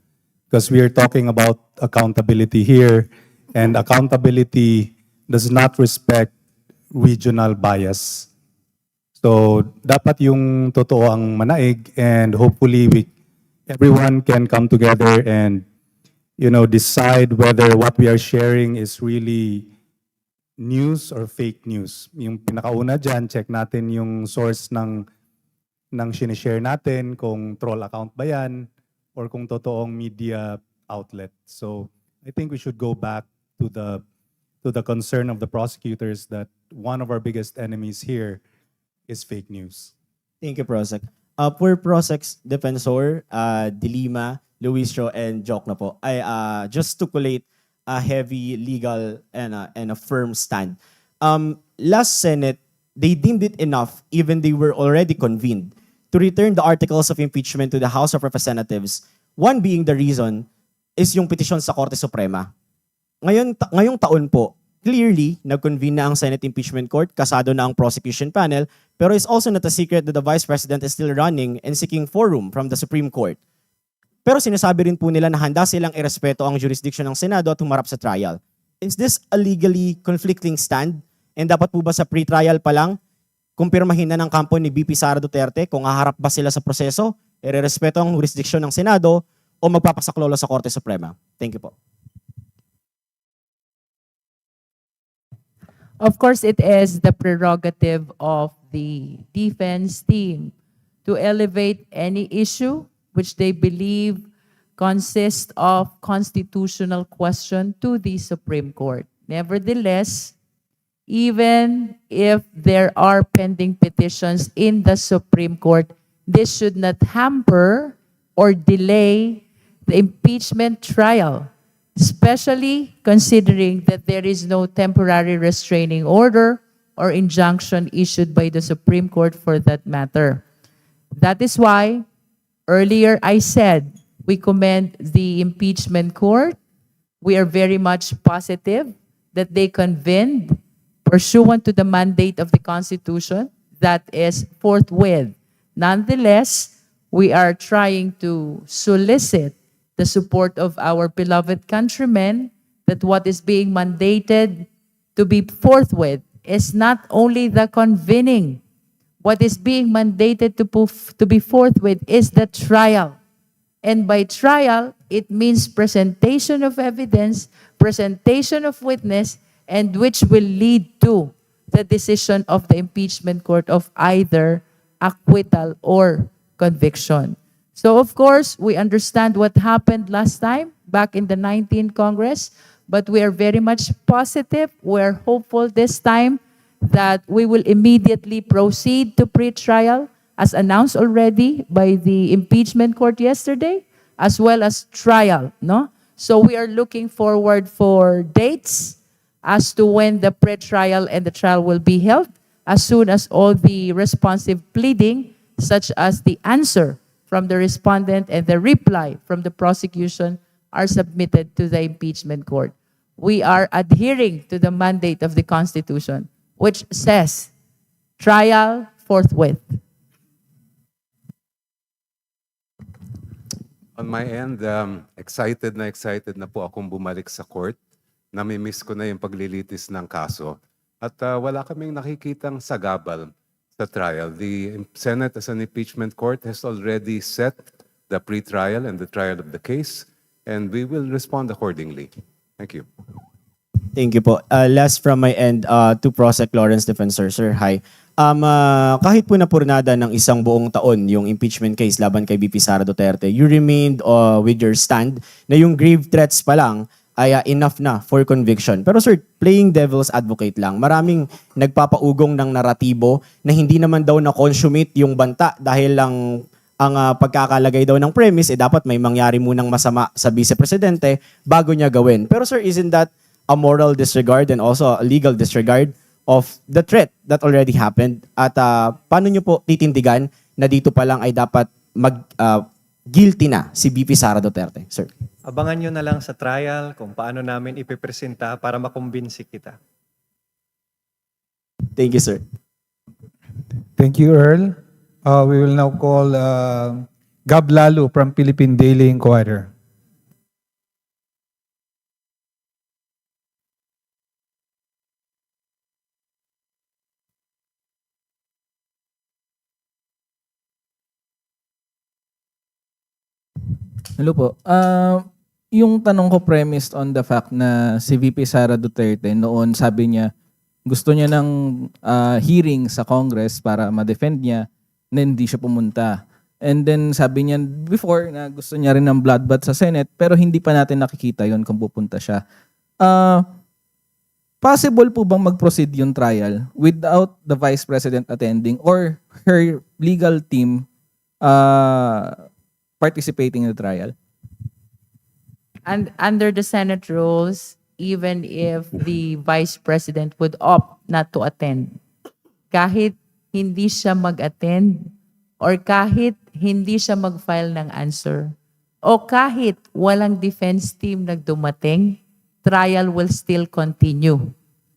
Because we are talking about accountability here, and accountability does not respect regional bias. So dapat yung totoo ang manaig, and hopefully everyone can come together and decide whether what we are sharing is really news or fake news. Yung pinakauna dyan, check natin yung source ng sinishare natin, kung troll account ba yan, or kung totoong media outlet. So I think we should go back to the concern of the prosecutors that one of our biggest enemies here is fake news.
Thank you, Prosec. For Prosec's Defensor, Dilima, Luistro, and Joke na po, I just to collate a heavy legal and a firm stand. Last Senate, they deemed it enough, even they were already convened, to return the articles of impeachment to the House of Representatives. One being the reason is yung petisyon sa Korte Suprema. Ngayong taon po, clearly, nag-convene na ang Senate Impeachment Court, kasado na ang prosecution panel, pero it's also not a secret that the Vice President is still running and seeking forum from the Supreme Court. Pero sinasabi rin po nila na handa silang irespeto ang jurisdiction ng Senado at humarap sa trial. Is this a legally conflicting stand? And dapat po ba sa pre-trial pa lang, kumpirmahin na ng kampo ni VP Sara Duterte kung haharap ba sila sa proseso, irerespeto ang jurisdiction ng Senado, o magpapasaklolo sa Korte Suprema? Thank you po.
Of course, it is the prerogative of the defense team to elevate any issue which they believe consists of constitutional question to the Supreme Court. Nevertheless, even if there are pending petitions in the Supreme Court, this should not hamper or delay the impeachment trial, especially considering that there is no temporary restraining order or injunction issued by the Supreme Court for that matter. That is why earlier I said we commend the impeachment court. We are very much positive that they convened pursuant to the mandate of the Constitution, that is forthwith. Nonetheless, we are trying to solicit the support of our beloved countrymen that what is being mandated to be forthwith is not only the convening. What is being mandated to be forthwith is the trial. And by trial, it means presentation of evidence, presentation of witness, and which will lead to the decision of the impeachment court of either acquittal or conviction. So of course, we understand what happened last time back in the 19th Congress, but we are very much positive. We're hopeful this time that we will immediately proceed to pre-trial as announced already by the impeachment court yesterday, as well as trial, no? So we are looking forward for dates as to when the pre-trial and the trial will be held, as soon as all the responsive pleading, such as the answer from the respondent and the reply from the prosecution, are submitted to the impeachment court. We are adhering to the mandate of the Constitution, which says trial forthwith.
On my end, excited na po akong bumalik sa court. Namimiss ko na yung paglilitis ng kaso. At wala kaming nakikitang sagabal sa trial. The Senate as an impeachment court has already set the pre-trial and the trial of the case, and we will respond accordingly. Thank you.
Thank you po. Last from my end, to Prosec Lawrence Defensor. Sir, hi. Kahit po napurnada ng isang buong taon yung impeachment case laban kay VP Sara Duterte, you remained with your stand na yung grave threats pa lang ay enough na for conviction. Pero sir, playing devil's advocate lang, maraming nagpapaugong ng naratibo na hindi naman daw na-consummate yung banta dahil lang ang pagkakalagay daw ng premise, dapat may mangyari munang masama sa vice-presidente bago niya gawin. Pero sir, isn't that a moral disregard and also a legal disregard of the threat that already happened? At paano niyo po titindigan na dito pa lang ay dapat guilty na si VP Sara Duterte, sir?
Abangan nyo na lang sa trial kung paano namin ipipresenta para makumbinsi kita.
Thank you, sir.
Thank you, Earl. We will now call Gab Lalu from Philippine Daily Inquirer.
Hello po. Yung tanong ko premised on the fact na si VP Sara Duterte noon sabi niya gusto niya ng hearing sa Congress para ma-defend niya na hindi siya pumunta. And then sabi niya before na gusto niya rin ng bloodbath sa Senate pero hindi pa natin nakikita yon kung pupunta siya. Possible po bang mag-proceed yung trial without the Vice President attending or her legal team participating in the trial?
And under the Senate rules, even if the Vice President would opt not to attend, kahit hindi siya mag-attend or kahit hindi siya mag-file ng answer o kahit walang defense team nagdumating, trial will still continue.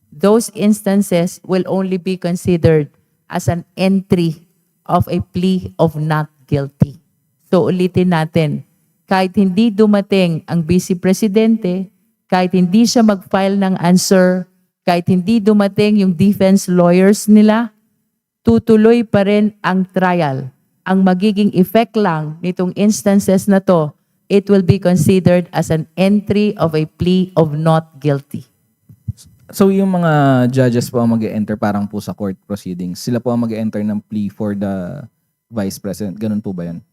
Those instances will only be considered as an entry of a plea of not guilty. So ulitin natin, kahit hindi dumating ang Vice Presidente, kahit hindi siya mag-file ng answer, kahit hindi dumating yung defense lawyers nila, tutuloy pa rin ang trial. Ang magiging effect lang nitong instances na to, it will be considered as an entry of a plea of not guilty.
So yung mga judges po ang mag-enter parang po sa court proceedings, sila po ang mag-enter ng plea for the Vice President. Ganun po ba yan?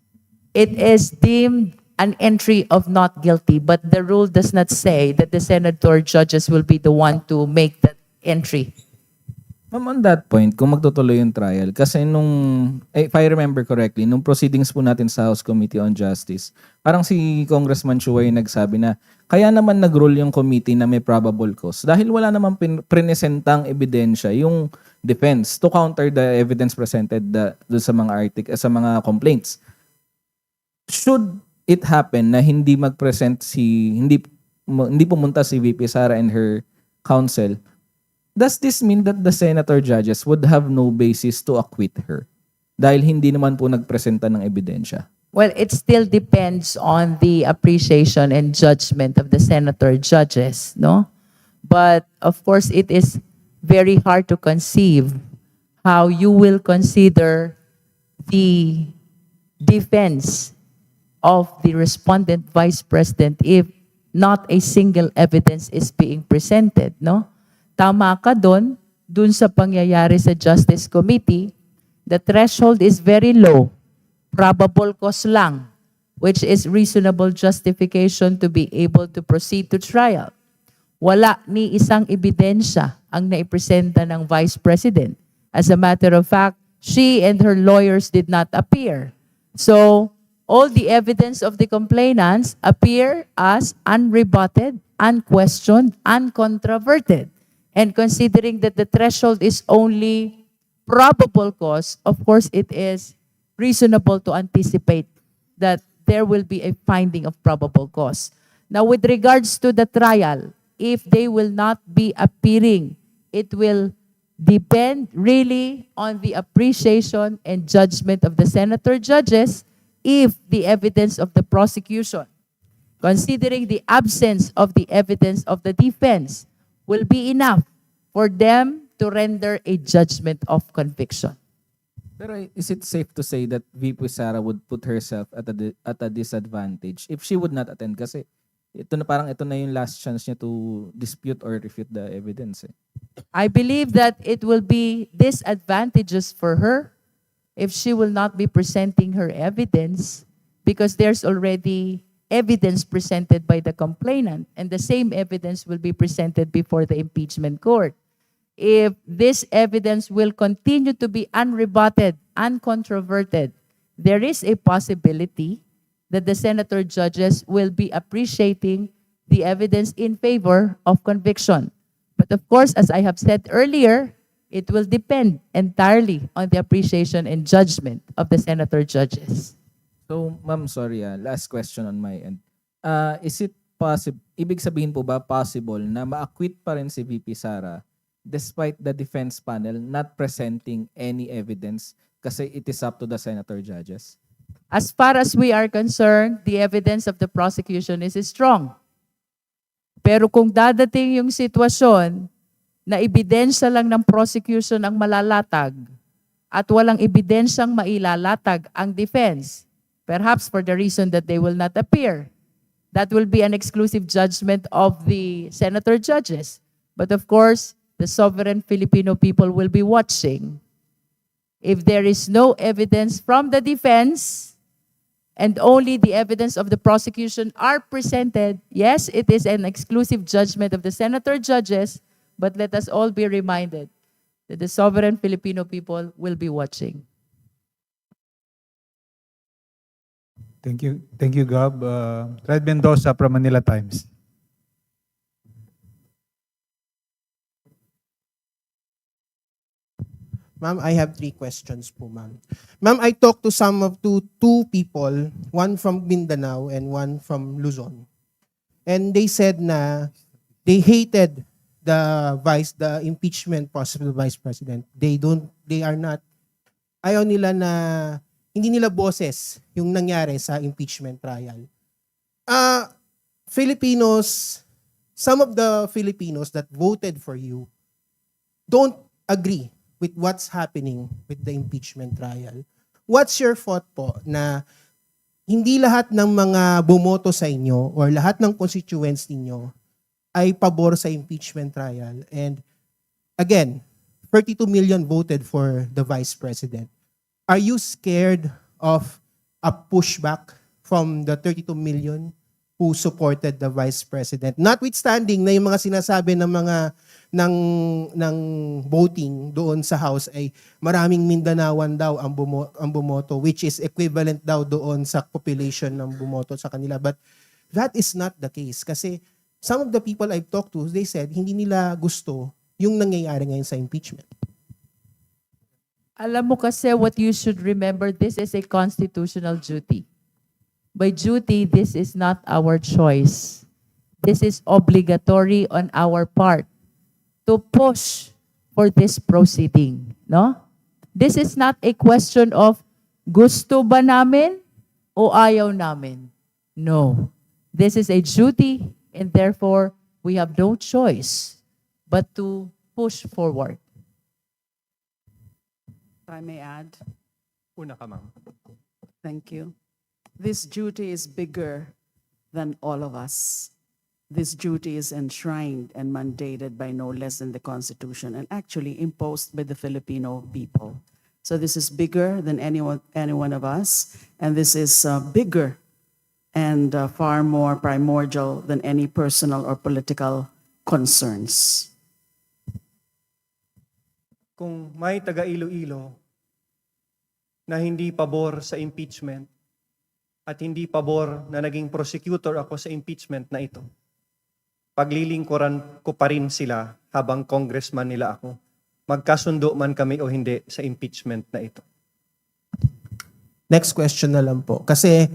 It is deemed an entry of not guilty, but the rule does not say that the senator judges will be the one to make that entry.
Ma'am, on that point, kung magtutuloy yung trial, kasi if I remember correctly, nung proceedings po natin sa House Committee on Justice, parang si Congressman Chua yung nagsabi na, kaya naman nag-rule yung committee na may probable cause dahil wala naman prinesentang ebidensya yung defense to counter the evidence presented sa mga complaints. Should it happen na hindi mag-present hindi pumunta si VP Sara and her counsel, does this mean that the senator judges would have no basis to acquit her dahil hindi naman po nagpresenta ng ebidensya?
Well, it still depends on the appreciation and judgment of the senator judges, no? But of course, it is very hard to conceive how you will consider the defense of the respondent vice president if not a single evidence is being presented, no? Tama ka dun sa pangyayari sa Justice Committee, the threshold is very low. Probable cause lang, which is reasonable justification to be able to proceed to trial. Wala ni isang ebidensya ang naipresenta ng Vice President. As a matter of fact, she and her lawyers did not appear. So, all the evidence of the complainants appear as unrebutted, unquestioned, uncontroverted. And considering that the threshold is only probable cause, of course it is reasonable to anticipate that there will be a finding of probable cause. Now, with regards to the trial, if they will not be appearing, it will depend really on the appreciation and judgment of the senator judges if the evidence of the prosecution, considering the absence of the evidence of the defense, will be enough for them to render a judgment of conviction.
Pero is it safe to say that VP Sara would put herself at a disadvantage if she would not attend? Kasi ito na yung last chance niya to dispute or refute the evidence.
I believe that it will be disadvantageous for her if she will not be presenting her evidence because there's already evidence presented by the complainant and the same evidence will be presented before the impeachment court. If this evidence will continue to be unrebutted, uncontroverted, there is a possibility that the senator judges will be appreciating the evidence in favor of conviction. But of course, as I have said earlier, it will depend entirely on the appreciation and judgment of the senator judges.
So, ma'am, sorry, last question on my end. Is it possible, ibig sabihin po ba possible na ma-acquit pa rin si VP Sara despite the defense panel not presenting any evidence kasi it is up to the senator judges?
As far as we are concerned, the evidence of the prosecution is strong. Pero kung dadating yung sitwasyon na ebidensya lang ng prosecution ang malalatag at walang ebidensyang mailalatag ang defense, perhaps for the reason that they will not appear, that will be an exclusive judgment of the senator judges. But of course, the sovereign Filipino people will be watching. If there is no evidence from the defense, and only the evidence of the prosecution are presented, yes, it is an exclusive judgment of the senator judges, but let us all be reminded that the sovereign Filipino people will be watching.
Thank you. Thank you, Gab. Red Mendoza from Manila Times.
Ma'am, I have 3 questions po, ma'am. Ma'am, I talked to two people, one from Mindanao and one from Luzon. And they said na they hated the impeachment process of the Vice President. Ayaw nila na, hindi nila boses yung nangyari sa impeachment trial. Some of the Filipinos that voted for you don't agree with what's happening with the impeachment trial. What's your thought po na hindi lahat ng mga bumoto sa inyo or lahat ng constituents ninyo ay pabor sa impeachment trial? And again, 32 million voted for the Vice President. Are you scared of a pushback from the 32 million who supported the Vice President? Notwithstanding na yung mga sinasabi ng mga ng voting doon sa House ay maraming Mindanaoan daw ang bumoto, which is equivalent daw doon sa population ng bumoto sa kanila. But that is not the case. Kasi some of the people I've talked to, they said hindi nila gusto yung nangyayari ngayon sa impeachment.
Alam mo kasi what you should remember, this is a constitutional duty. By duty, this is not our choice. This is obligatory on our part to push for this proceeding, no? This is not a question of gusto ba namin o ayaw namin. No. This is a duty and therefore we have no choice but to push forward.
If I may add,
Una ka, ma'am.
thank you. This duty is bigger than all of us. This duty is enshrined and mandated by no less than the Constitution and actually imposed by the Filipino people. So this is bigger than any one of us, and this is bigger and far more primordial than any personal or political concerns.
Kung may taga Iloilo na hindi pabor sa impeachment at hindi pabor na naging prosecutor ako sa impeachment na ito, paglilingkuran ko pa rin sila habang congressman nila ako. Magkasundo man kami o hindi sa impeachment na ito.
Next question na lang po. Kasi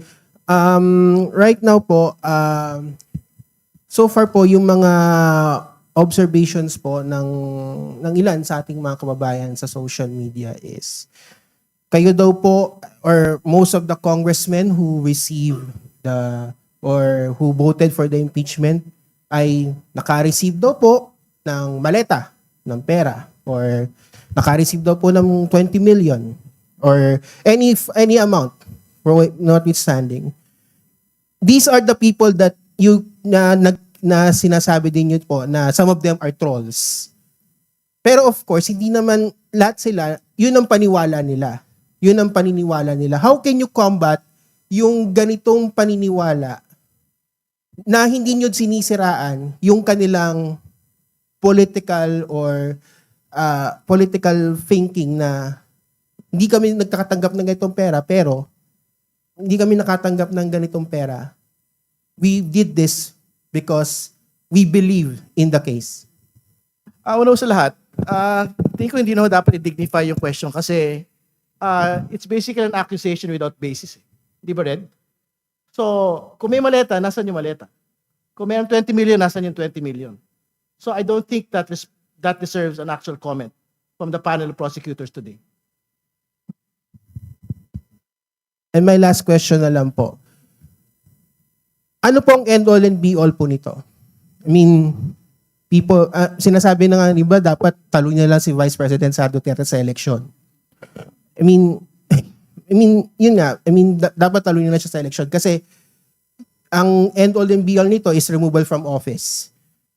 right now po, so far po yung mga observations po ng ilan sa ating mga kababayan sa social media is kayo daw po or most of the congressmen who received or who voted for the impeachment ay naka-receive daw po ng maleta, ng pera, or naka-receive daw po ng 20 million or any amount, notwithstanding. These are the people that you na sinasabi din yun po na some of them are trolls. Pero of course, hindi naman lahat sila, yun ang paniwala nila. Yun ang paniniwala nila. How can you combat yung ganitong paniniwala na hindi nyo sinisiraan yung kanilang political or political thinking na hindi kami nagkakatanggap ng ganitong pera, pero hindi kami nakatanggap ng ganitong pera. We did this because we believe in the case.
Una sa lahat, tingin ko hindi na dapat i-dignify yung question kasi it's basically an accusation without basis. Di ba, Red? So, kung may maleta, nasan yung maleta? Kung mayroong 20 million, nasan yung 20 million? So, I don't think that deserves an actual comment from the panel of prosecutors today.
And my last question na lang po. Ano po ang end all and be all po nito? I mean, people, sinasabi na nga iba, dapat talunin na lang si Vice President Sara Duterte sa election. I mean, yun nga. I mean, dapat talunin na siya sa election kasi ang end all and be all nito is removal from office.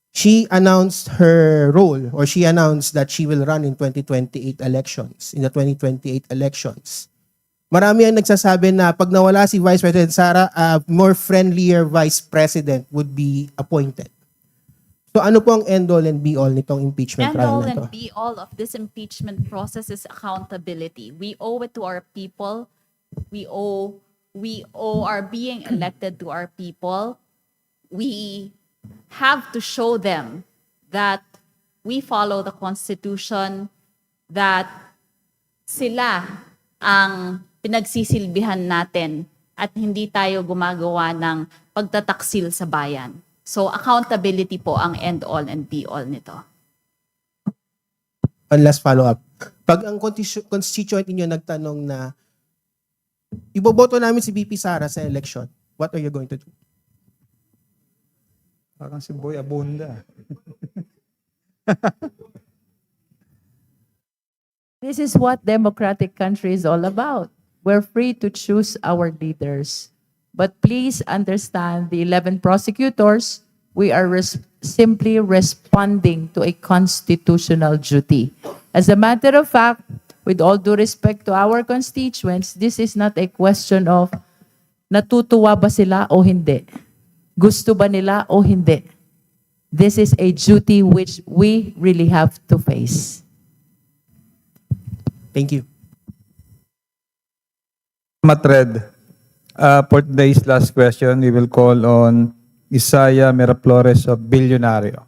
She announced her role or she announced that she will run in 2028 elections, in the 2028 elections. Marami ang nagsasabi na pag nawala si Vice President Sara, a more friendlier Vice President would be appointed. So ano po ang end all and be all nitong impeachment
End
trial
all
na
and
to?
be all of this impeachment process is accountability. We owe it to our people. We owe our being elected to our people. We have to show them that we follow the Constitution, that sila ang pinagsisilbihan natin at hindi tayo gumagawa ng pagtataksil sa bayan. So accountability po ang end all and be all nito.
One last follow-up. Pag ang constituent niyo nagtanong na iboboto namin si VP Sara sa election, what are you going to do?
Parang si Boy Abunda.
This is what democratic country is all about. We're free to choose our leaders. But please understand, the 11 prosecutors, we are simply responding to a constitutional duty. As a matter of fact, with all due respect to our constituents, this is not a question of natutuwa ba sila o hindi. Gusto ba nila o hindi. This is a duty which we really have to face.
Thank you.
Matred, for today's last question, we will call on Isaiah Miraflores of Billionario.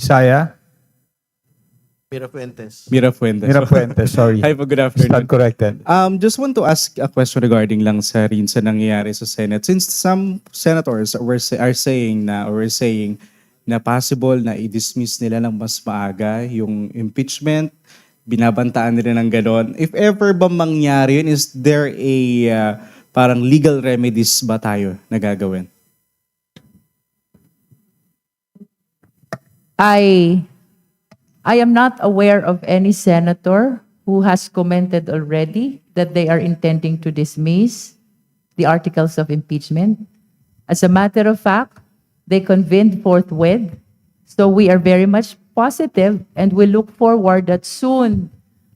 Isaiah?
Mirafuentes,
sorry.
Hi po, good afternoon.
Stand corrected.
Just want to ask a question regarding lang sa rin sa nangyayari sa Senate. Since some senators are saying na possible na i-dismiss nila ng mas maaga yung impeachment, binabantaan nila ng ganon. If ever ba mangyari yun, is there a parang legal remedies ba tayo na gagawin?
I am not aware of any senator who has commented already that they are intending to dismiss the articles of impeachment. As a matter of fact, they convened forthwith. So we are very much positive and we look forward that soon,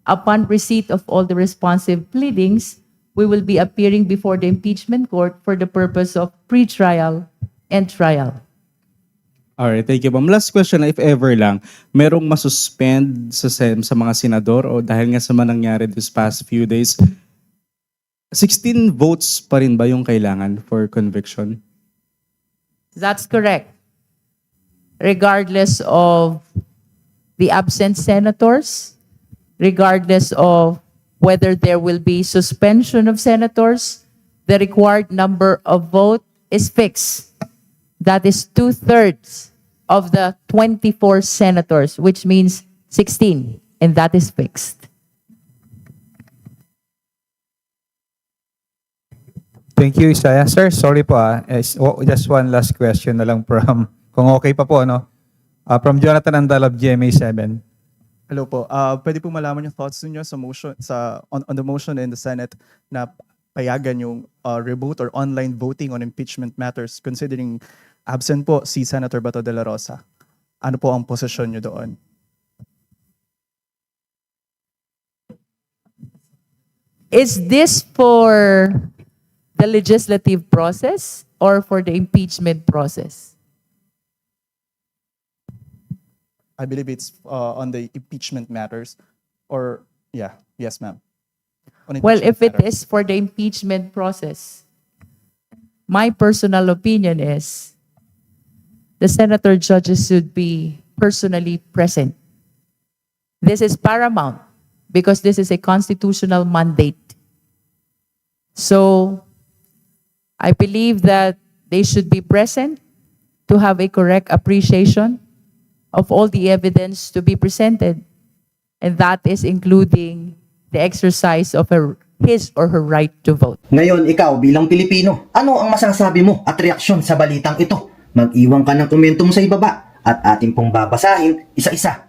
upon receipt of all the responsive pleadings, we will be appearing before the impeachment court for the purpose of pre-trial and trial.
Alright, thank you, ma'am. Last question, if ever lang, merong masuspend sa mga senador o dahil nga sa nangyari this past few days, 16 votes pa rin ba yung kailangan for conviction?
That's correct. Regardless of the absent senators, regardless of whether there will be suspension of senators, the required number of vote is fixed. That is 2/3 of the 24 senators, which means 16, and that is fixed.
Thank you, Isaiah. Sir, sorry po just one last question na lang from, kung okay pa po, no? From Jonathan Andal of GMA7.
Hello po. Pwede po malaman yung thoughts niyo sa motion on the motion in the Senate na
payagan yung remote or online voting on impeachment matters considering absent po si Senator Bato de la Rosa. Ano po ang posisyon nyo doon?
Is this for the legislative process or for the impeachment process?
I believe it's on the impeachment matters or, yeah, yes ma'am. On
Well, if
impeachment
it
matters.
is for the impeachment process, my personal opinion is the senator judges should be personally present. This is paramount because this is a constitutional mandate. So I believe that they should be present to have a correct appreciation of all the evidence to be presented. And that is including the exercise of his or her right to vote.
Ngayon, ikaw bilang Pilipino, ano ang masasabi mo at reaksyon sa balitang ito? Mag-iwan ka ng komento mo sa ibaba at ating pong babasahin isa-isa.